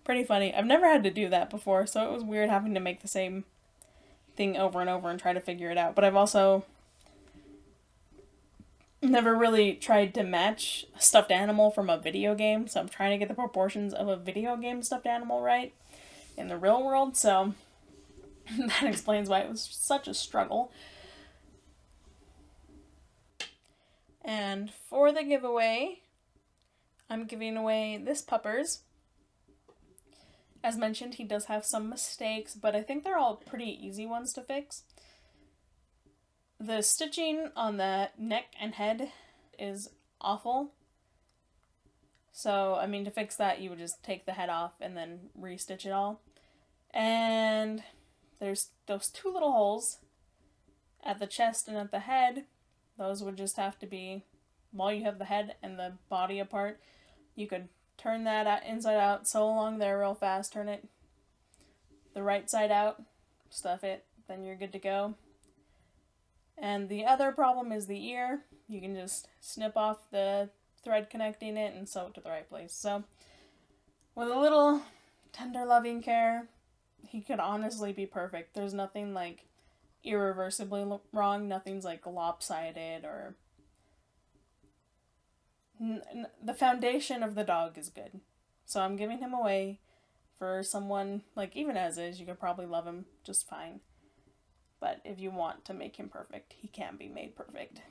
Pretty funny. I've never had to do that before, so it was weird having to make the same thing over and over and try to figure it out. But I've also never really tried to match a stuffed animal from a video game, so I'm trying to get the proportions of a video game stuffed animal right in the real world, so that explains why it was such a struggle. And for the giveaway, I'm giving away this puppers. As mentioned, he does have some mistakes, but I think they're all pretty easy ones to fix. The stitching on the neck and head is awful. So, to fix that, you would just take the head off and then re-stitch it all. And there's those two little holes at the chest and at the head. Those would just have to be, while you have the head and the body apart, you could turn that inside out, sew along there real fast, turn it the right side out, stuff it, then you're good to go. And the other problem is the ear. You can just snip off the thread connecting it and sew it to the right place. So, with a little tender loving care, he could honestly be perfect. There's nothing irreversibly wrong. Nothing's lopsided or... The foundation of the dog is good. So I'm giving him away for someone, even as is, you could probably love him just fine. But if you want to make him perfect, he can be made perfect.